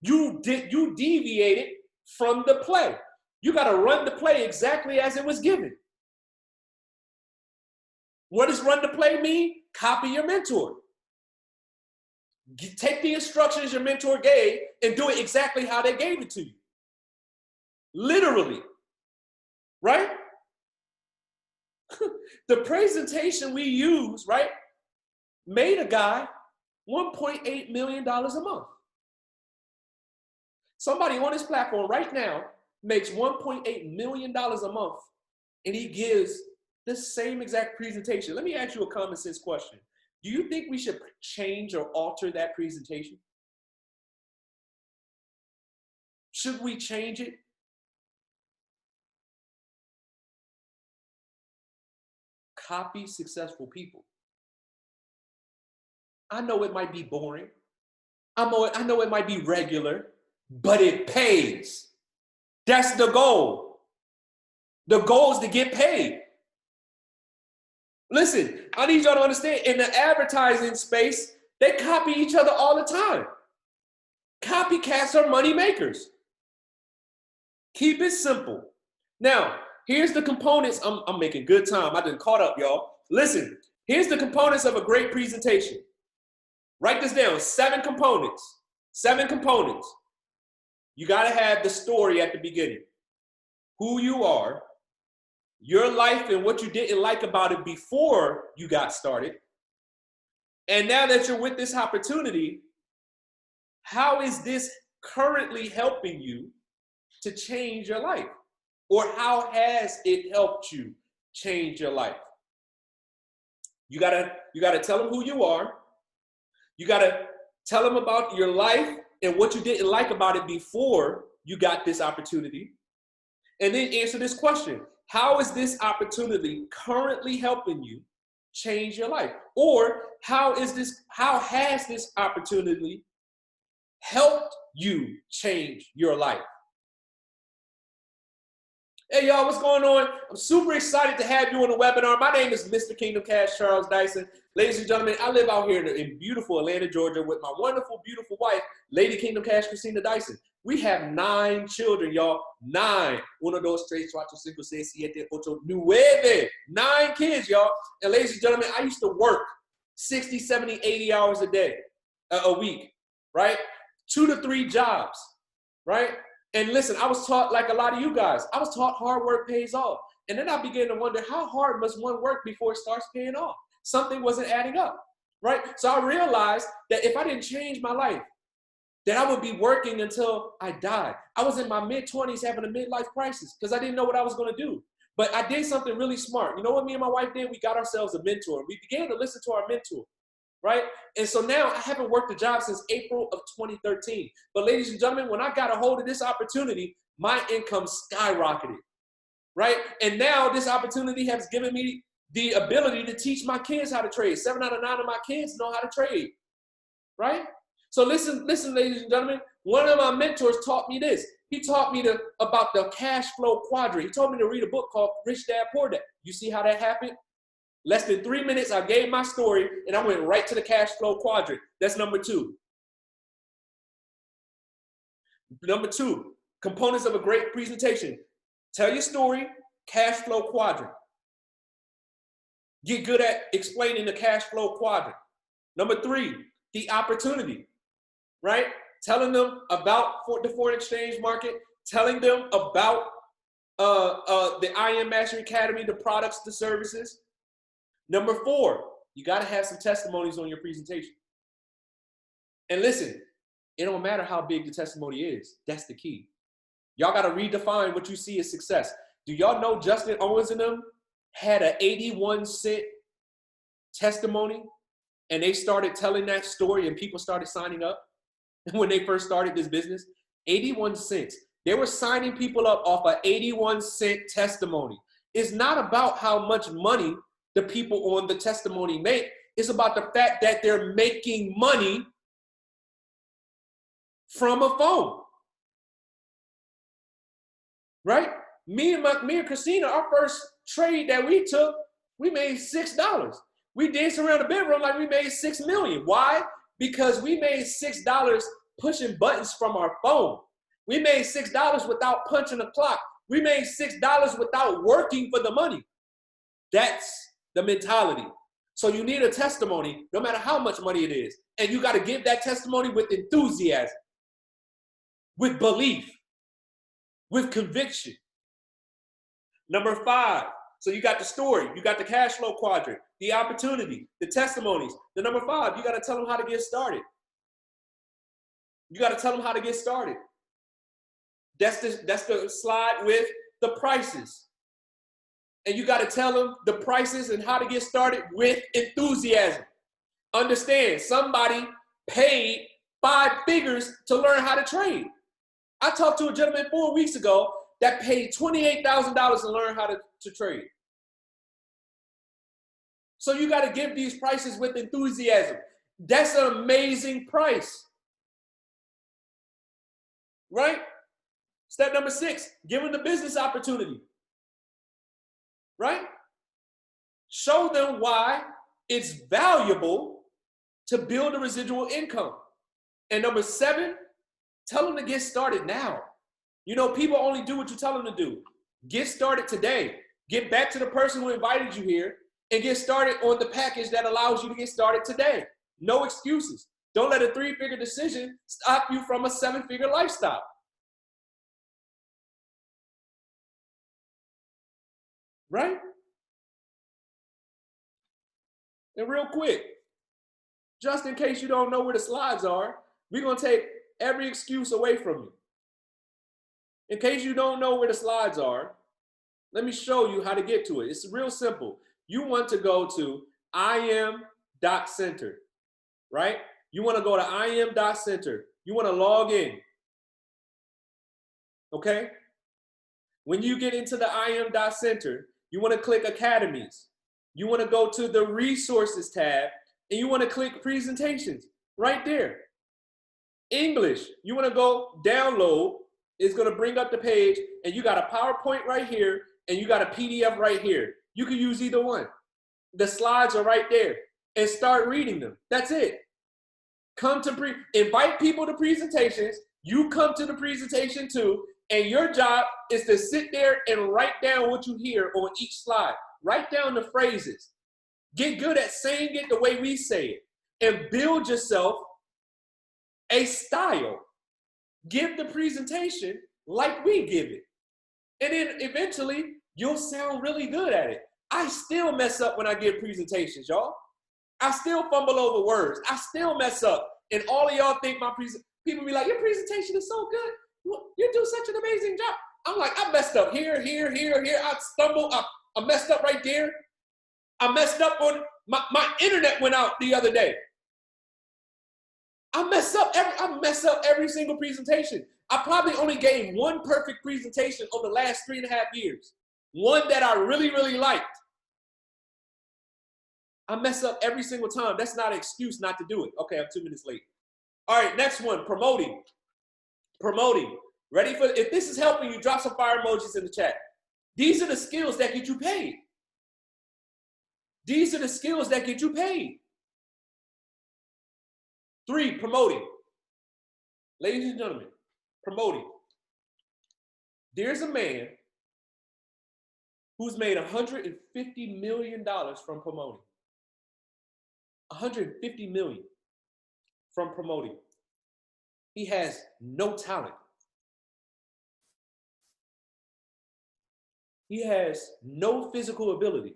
You deviated from the play. You got to run the play exactly as it was given. What does run the play mean? Copy your mentor. Take the instructions your mentor gave and do it exactly how they gave it to you. Literally. Right? The presentation we use, right, made a guy $1.8 million a month. Somebody on this platform right now makes $1.8 million a month, and he gives the same exact presentation. Let me ask you a common sense question. Do you think we should change or alter that presentation? Should we change it? Copy successful people. I know it might be boring. I know it might be regular, but it pays. That's the goal. The goal is to get paid. Listen, I need y'all to understand, in the advertising space, they copy each other all the time. Copycats are money makers. Keep it simple. Now, here's the components. I'm making good time. I done caught up, y'all. Listen, here's the components of a great presentation. Write this down, 7 components. 7 components. You gotta have the story at the beginning. Who you are, your life and what you didn't like about it before you got started. And now that you're with this opportunity, how is this currently helping you to change your life? Or how has it helped you change your life? You gotta tell them who you are. You gotta tell them about your life and what you didn't like about it before you got this opportunity. And then answer this question. How is this opportunity currently helping you change your life? Or how has this opportunity helped you change your life? Hey, y'all, what's going on? I'm super excited to have you on the webinar. My name is Mr. Kingdom Cash Charles Dyson. Ladies and gentlemen, I live out here in beautiful Atlanta, Georgia with my wonderful, beautiful wife, Lady Kingdom Cash Christina Dyson. We have 9 children, y'all. 9. 1, 2, 3, 4, 5, 6, 7, 8, 9. 9 kids, y'all. And ladies and gentlemen, I used to work 60, 70, 80 hours a day, a week, right? 2 to 3 jobs, right? And listen, I was taught, like a lot of you guys, I was taught hard work pays off. And then I began to wonder, how hard must one work before it starts paying off? Something wasn't adding up, right? So I realized that if I didn't change my life, that I would be working until I died. I was in my mid-20s having a midlife crisis because I didn't know what I was going to do. But I did something really smart. You know what me and my wife did? We got ourselves a mentor. We began to listen to our mentor. Right? And so now I haven't worked a job since April of 2013. But ladies and gentlemen, when I got a hold of this opportunity, my income skyrocketed, right? And now this opportunity has given me the ability to teach my kids how to trade. 7 out of 9 of my kids know how to trade, right? So listen, ladies and gentlemen, one of my mentors taught me this. He taught me about the cash flow quadrant. He told me to read a book called Rich Dad, Poor Dad. You see how that happened? Less than 3 minutes, I gave my story, and I went right to the cash flow quadrant. That's number 2. Number 2, components of a great presentation. Tell your story, cash flow quadrant. Get good at explaining the cash flow quadrant. Number 3, the opportunity, right? Telling them about the foreign exchange market, telling them about the I Am Mastery Academy, the products, the services. Number 4, you got to have some testimonies on your presentation. And listen, it don't matter how big the testimony is. That's the key. Y'all got to redefine what you see as success. Do y'all know Justin Owens and them had an 81-cent testimony, and they started telling that story and people started signing up when they first started this business? 81 cents. They were signing people up off an 81-cent testimony. It's not about how much money the people on the testimony make. It's about the fact that they're making money from a phone, right? Me and Christina, our first trade that we took, we made $6. We danced around the bedroom like we made $6 million. Why? Because we made $6 pushing buttons from our phone. We made $6 without punching a clock. We made $6 without working for the money. That's the mentality. So you need a testimony no matter how much money it is. And you got to give that testimony with enthusiasm, with belief, with conviction. Number 5, so you got the story, you got the cash flow quadrant, the opportunity, the testimonies. The number 5, you got to tell them how to get started. You got to tell them how to get started. That's the slide with the prices. And you got to tell them the prices and how to get started with enthusiasm. Understand, somebody paid 5 figures to learn how to trade. I talked to a gentleman 4 weeks ago that paid $28,000 to learn how to trade. So you got to give these prices with enthusiasm. That's an amazing price, right? Step number 6, give them the business opportunity. Right? Show them why it's valuable to build a residual income. And number 7, tell them to get started now. You know, people only do what you tell them to do. Get started today. Get back to the person who invited you here and get started on the package that allows you to get started today. No excuses. Don't let a 3-figure decision stop you from a 7-figure lifestyle. Right? And real quick, just in case you don't know where the slides are, we're going to take every excuse away from you. In case you don't know where the slides are, let me show you how to get to it. It's real simple. You want to go to im.center, right? You want to go to im.center. You want to log in, okay? When you get into the im.center, you want to click Academies. You want to go to the Resources tab, and you want to click Presentations right there. English, you want to go Download, It's going to bring up the page, and you got a PowerPoint right here, and you got a PDF right here. You can use either one. The slides are right there, and start reading them. That's it. Invite people to presentations. You come to the presentation too, and your job is to sit there and write down what you hear on each slide. Write down the phrases. Get good at saying it the way we say it, and build yourself a style. Give the presentation like we give it. And then eventually, you'll sound really good at it. I still mess up when I give presentations, y'all. I still fumble over words. I still mess up. And all of y'all think people be like, your presentation is so good. You do such an amazing job. I'm like, I messed up here. I stumbled. I messed up right there. I messed up on, my internet went out the other day. I mess up every single presentation. I probably only gave one perfect presentation over the last 3.5 years. One that I really, really liked. I mess up every single time. That's not an excuse not to do it. Okay, I'm 2 minutes late. All right, next one, promoting. Promoting. Ready for, if this is helping you, drop some fire emojis in the chat. These are the skills that get you paid. These are the skills that get you paid. 3, promoting. Ladies and gentlemen, promoting. There's a man who's made $150 million from promoting. $150 million from promoting. He has no talent. He has no physical ability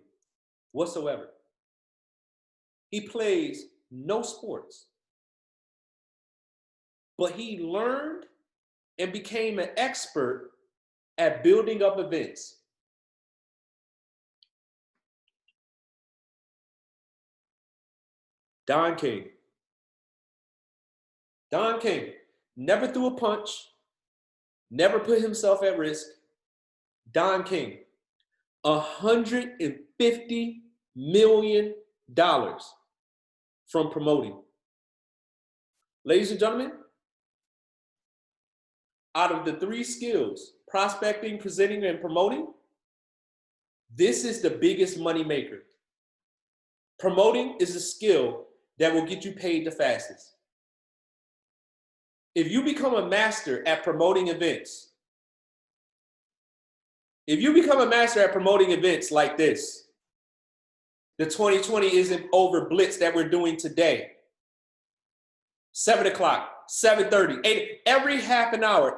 whatsoever. He plays no sports. But he learned and became an expert at building up events. Don King. Don King never threw a punch, never put himself at risk. Don King, $150 million from promoting. Ladies and gentlemen, out of the 3 skills, prospecting, presenting, and promoting, this is the biggest money maker. Promoting is a skill that will get you paid the fastest. If you become a master at promoting events, like this, the 2020 Isn't Over Blitz that we're doing today, 7 o'clock, 7:30, 8, every half an hour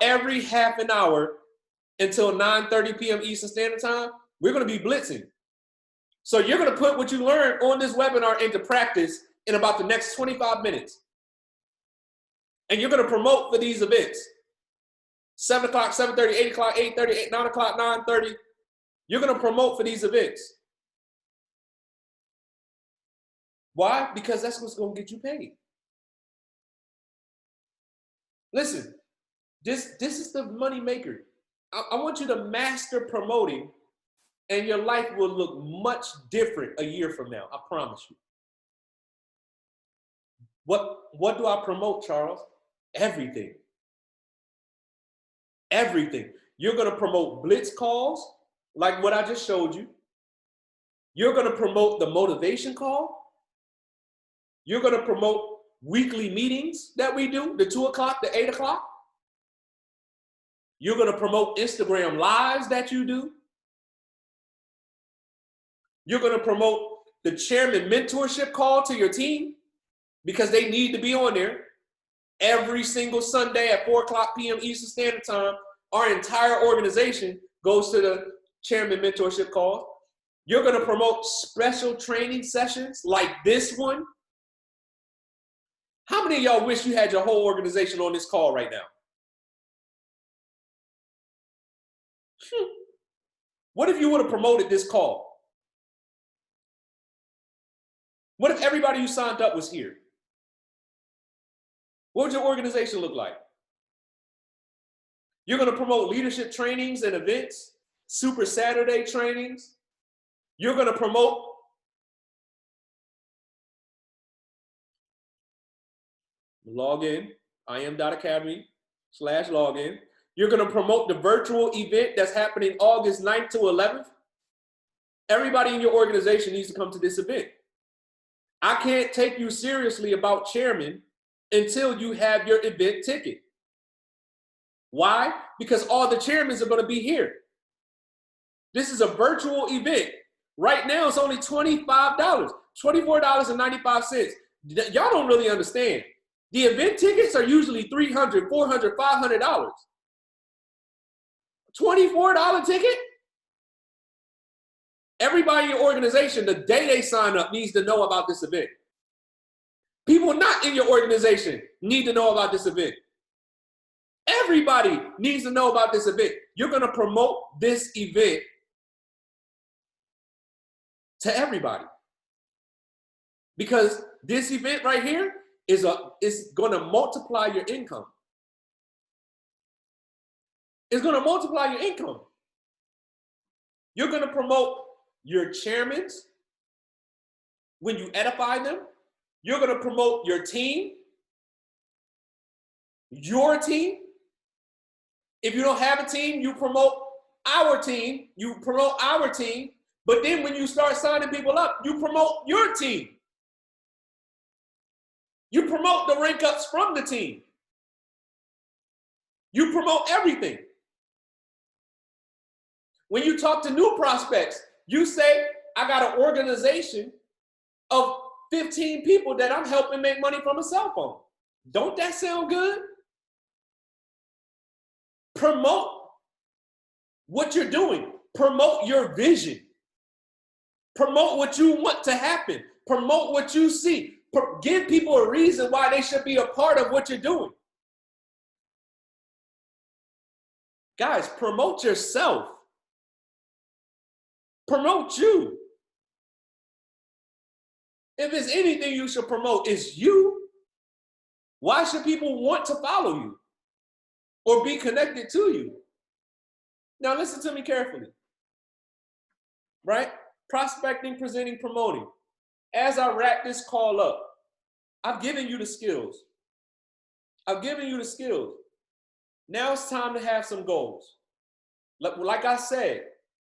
until 9:30 p.m. Eastern Standard Time, we're going to be blitzing. So you're going to put what you learned on this webinar into practice in about the next 25 minutes. And you're going to promote for these events. 7 o'clock, 7:30, 8 o'clock, 8:30, 9 o'clock, 9:30. You're going to promote for these events. Why? Because that's what's going to get you paid. Listen, this is the money maker. I want you to master promoting, and your life will look much different a year from now. I promise you. What do I promote, Charles? Everything. Everything. You're going to promote blitz calls, like what I just showed you. You're going to promote the motivation call. You're going to promote weekly meetings that we do, the 2 o'clock, the 8 o'clock. You're going to promote Instagram lives that you do. You're going to promote the chairman mentorship call to your team because they need to be on there every single Sunday at 4 o'clock p.m. Eastern Standard Time. Our entire organization goes to the chairman mentorship call. You're going to promote special training sessions like this one. How many of y'all wish you had your whole organization on this call right now? What if you would have promoted this call? What if everybody who signed up was here? What would your organization look like? You're going to promote leadership trainings and events, Super Saturday trainings. You're going to promote login, im.academy/login. You're going to promote the virtual event that's happening August 9th to 11th. Everybody in your organization needs to come to this event. I can't take you seriously about chairman until you have your event ticket. Why? Because all the chairmen are going to be here. This is a virtual event. Right now, it's only $25, $24.95. Y'all don't really understand. The event tickets are usually $300, $400, $500. $24 ticket? Everybody in your organization, the day they sign up, needs to know about this event. People not in your organization need to know about this event. Everybody needs to know about this event. You're going to promote this event to everybody. Because this event right here is going to multiply your income. It's going to multiply your income. You're going to promote your chairmen when you edify them. You're going to promote your team. Your team. If you don't have a team, you promote our team. You promote our team. But then when you start signing people up, you promote your team. You promote the rank ups from the team. You promote everything. When you talk to new prospects, you say, I got an organization of 15 people that I'm helping make money from a cell phone. Don't that sound good? Promote what you're doing. Promote your vision. Promote what you want to happen. Promote what you see. Give people a reason why they should be a part of what you're doing. Guys, promote yourself. Promote you. If there's anything you should promote, it's you. Why should people want to follow you or be connected to you? Now listen to me carefully. Right? Prospecting, presenting, promoting. As I wrap this call up, I've given you the skills. I've given you the skills. Now it's time to have some goals. Like I said,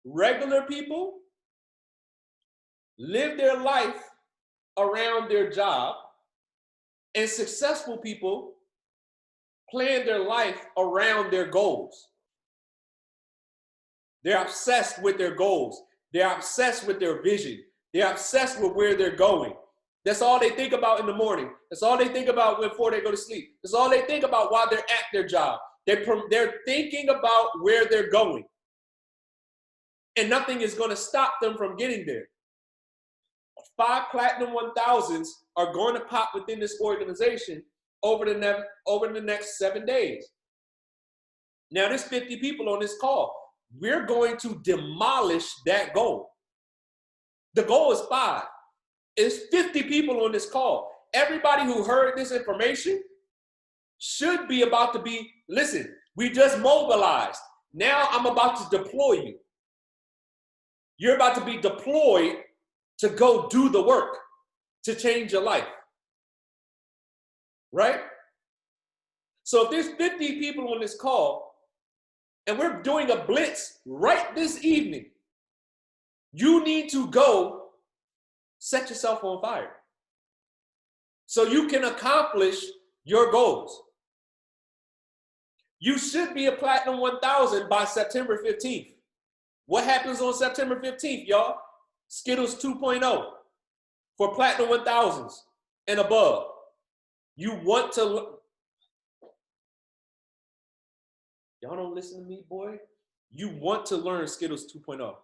regular people live their life around their job, and successful people plan their life around their goals. They're obsessed with their goals. They're obsessed with their vision. They're obsessed with where they're going. That's all they think about in the morning. That's all they think about before they go to sleep. That's all they think about while they're at their job. They're thinking about where they're going. And nothing is going to stop them from getting there. 5 Platinum 1000s are going to pop within this organization over the next 7 days. Now, there's 50 people on this call. We're going to demolish that goal. The goal is 5. It's 50 people on this call. Everybody who heard this information should be about to be, listen, we just mobilized. Now I'm about to deploy you. You're about to be deployed to go do the work to change your life. Right? So if there's 50 people on this call and we're doing a blitz right this evening, you need to go set yourself on fire so you can accomplish your goals. You should be a Platinum 1000 by September 15th. What happens on September 15th, y'all? Skittles 2.0 for Platinum 1000s and above. You want to, y'all don't listen to me, boy. You want to learn Skittles 2.0.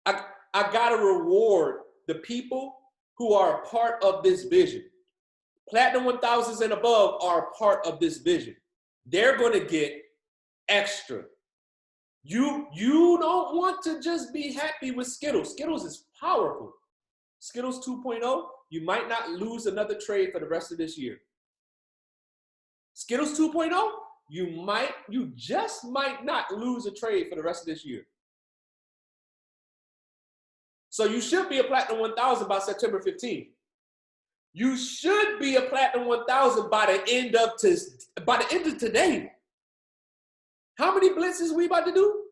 I gotta reward the people who are a part of this vision. Platinum 1000s and above are a part of this vision. They're going to get extra. You don't want to just be happy with Skittles. Skittles is powerful. Skittles 2.0, you might not lose another trade for the rest of this year. Skittles 2.0, you just might not lose a trade for the rest of this year. So you should be a Platinum 1000 by September 15th. You should be a Platinum 1000 by the end of today. How many blitzes we about to do?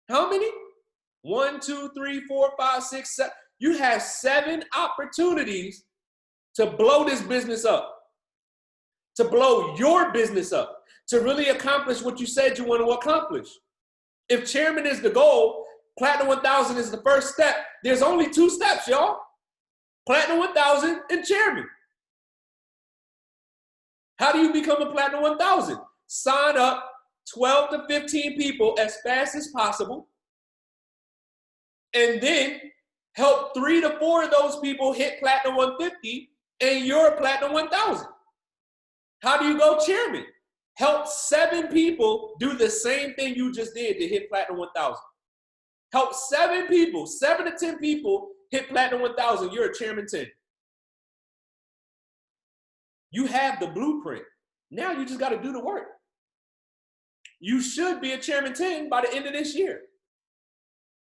How many? 1, 2, 3, 4, 5, 6, 7. You have 7 opportunities to blow this business up, to blow your business up, to really accomplish what you said you want to accomplish. If chairman is the goal, Platinum 1000 is the first step. There's only 2 steps, y'all. Platinum 1000 and chairman. How do you become a Platinum 1000? Sign up 12 to 15 people as fast as possible, and then help 3 to 4 of those people hit Platinum 150, and you're a Platinum 1000. How do you go chairman? Help 7 people do the same thing you just did to hit Platinum 1000. Help 7 people, 7 to 10 people hit Platinum 1000. You're a chairman 10. You have the blueprint. Now you just got to do the work. You should be a chairman 10 by the end of this year.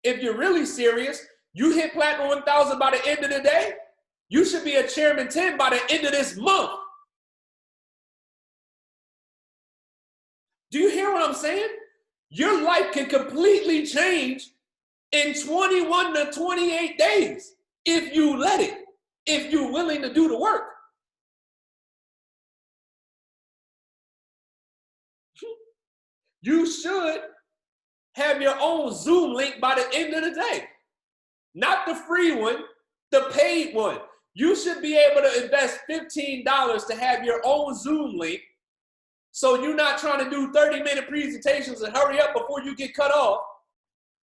If you're really serious, you hit Platinum 1000 by the end of the day, you should be a chairman 10 by the end of this month. Do you hear what I'm saying? Your life can completely change in 21 to 28 days if you let it, if you're willing to do the work. You should have your own Zoom link by the end of the day. Not the free one, the paid one. You should be able to invest $15 to have your own Zoom link, so you're not trying to do 30-minute presentations and hurry up before you get cut off,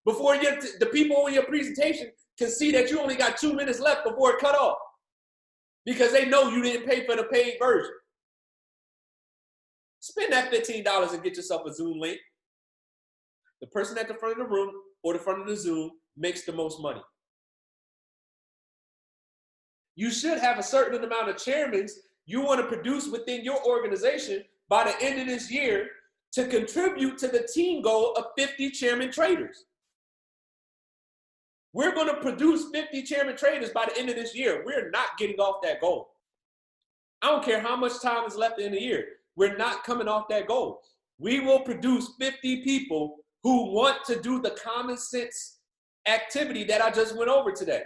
before the people in your presentation can see that you only got 2 minutes left before it cut off, because they know you didn't pay for the paid version. Spend that $15 and get yourself a Zoom link. The person at the front of the room or the front of the Zoom makes the most money. You should have a certain amount of chairmen you want to produce within your organization by the end of this year to contribute to the team goal of 50 chairman traders. We're going to produce 50 chairman traders by the end of this year. We're not getting off that goal. I don't care how much time is left in the year. We're not coming off that goal. We will produce 50 people who want to do the common sense activity that I just went over today.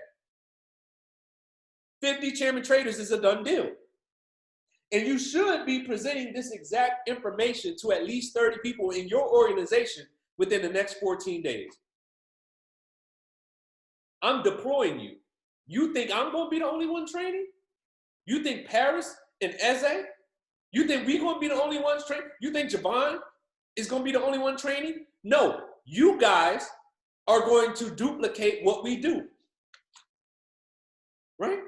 50 chairman traders is a done deal. And you should be presenting this exact information to at least 30 people in your organization within the next 14 days. I'm deploying you. You think I'm going to be the only one training? You think Paris and Eze? You think we're going to be the only ones training? You think Javon is going to be the only one training? No, you guys are going to duplicate what we do. Right?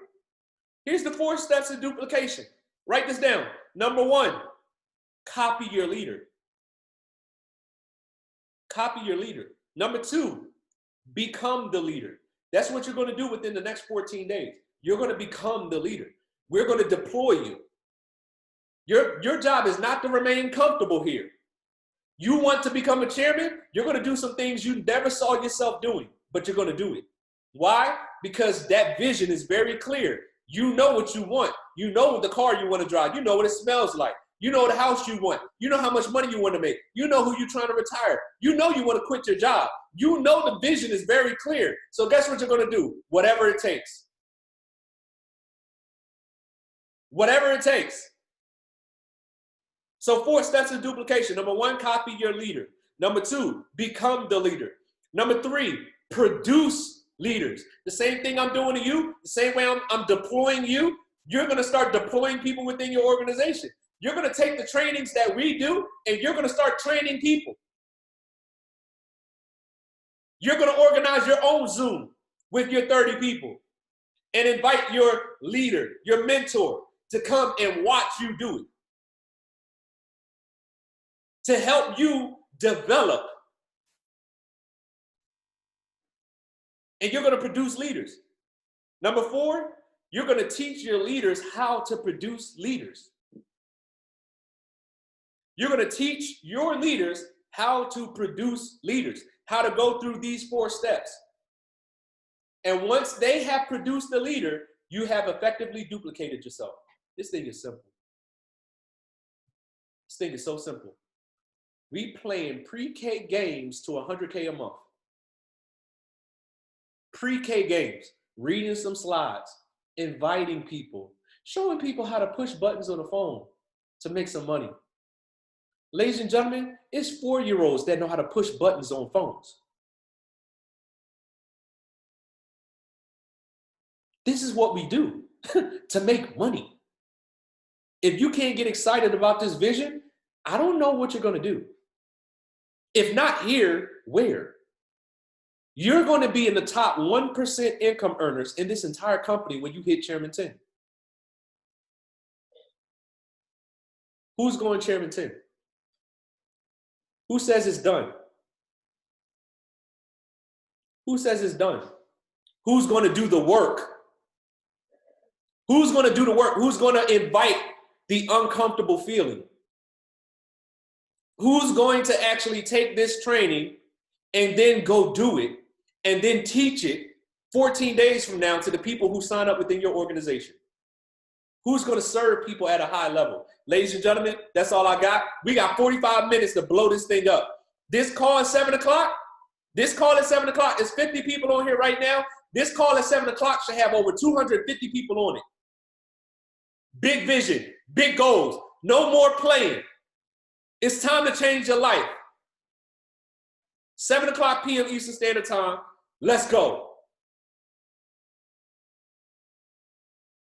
Here's the 4 steps of duplication. Write this down. Number 1, copy your leader. Copy your leader. Number 2, become the leader. That's what you're going to do within the next 14 days. You're going to become the leader. We're going to deploy you. Your job is not to remain comfortable here. You want to become a chairman, you're going to do some things you never saw yourself doing, but you're going to do it. Why? Because that vision is very clear. You know what you want. You know the car you want to drive. You know what it smells like. You know the house you want. You know how much money you want to make. You know who you're trying to retire. You know you want to quit your job. You know the vision is very clear. So guess what you're going to do? Whatever it takes. Whatever it takes. So 4 steps of duplication. Number 1, copy your leader. Number 2, become the leader. Number 3, produce leaders. The same thing I'm doing to you, the same way I'm deploying you, you're going to start deploying people within your organization. You're going to take the trainings that we do and you're going to start training people. You're going to organize your own Zoom with your 30 people and invite your leader, your mentor, to come and watch you do it, to help you develop. And you're going to produce leaders. Number 4, you're going to teach your leaders how to produce leaders. You're going to teach your leaders how to produce leaders, how to go through these 4 steps. And once they have produced a leader, you have effectively duplicated yourself. This thing is simple. This thing is so simple. We playing pre-K games to 100K a month. Pre-K games, reading some slides, inviting people, showing people how to push buttons on the phone to make some money. Ladies and gentlemen, it's 4-year-olds that know how to push buttons on phones. This is what we do to make money. If you can't get excited about this vision, I don't know what you're going to do. If not here, where? You're going to be in the top 1% income earners in this entire company when you hit Chairman 10. Who's going Chairman 10? Who says it's done? Who says it's done? Who's going to do the work? Who's going to do the work? Who's going to invite the uncomfortable feeling? Who's going to actually take this training and then go do it and then teach it 14 days from now to the people who sign up within your organization? Who's going to serve people at a high level? Ladies and gentlemen, that's all I got. We got 45 minutes to blow this thing up. This call at 7 o'clock, this call at 7 o'clock is 50 people on here right now. This call at 7 o'clock should have over 250 people on it. Big vision, big goals, no more playing. It's time to change your life. 7 o'clock p.m. Eastern Standard Time. Let's go.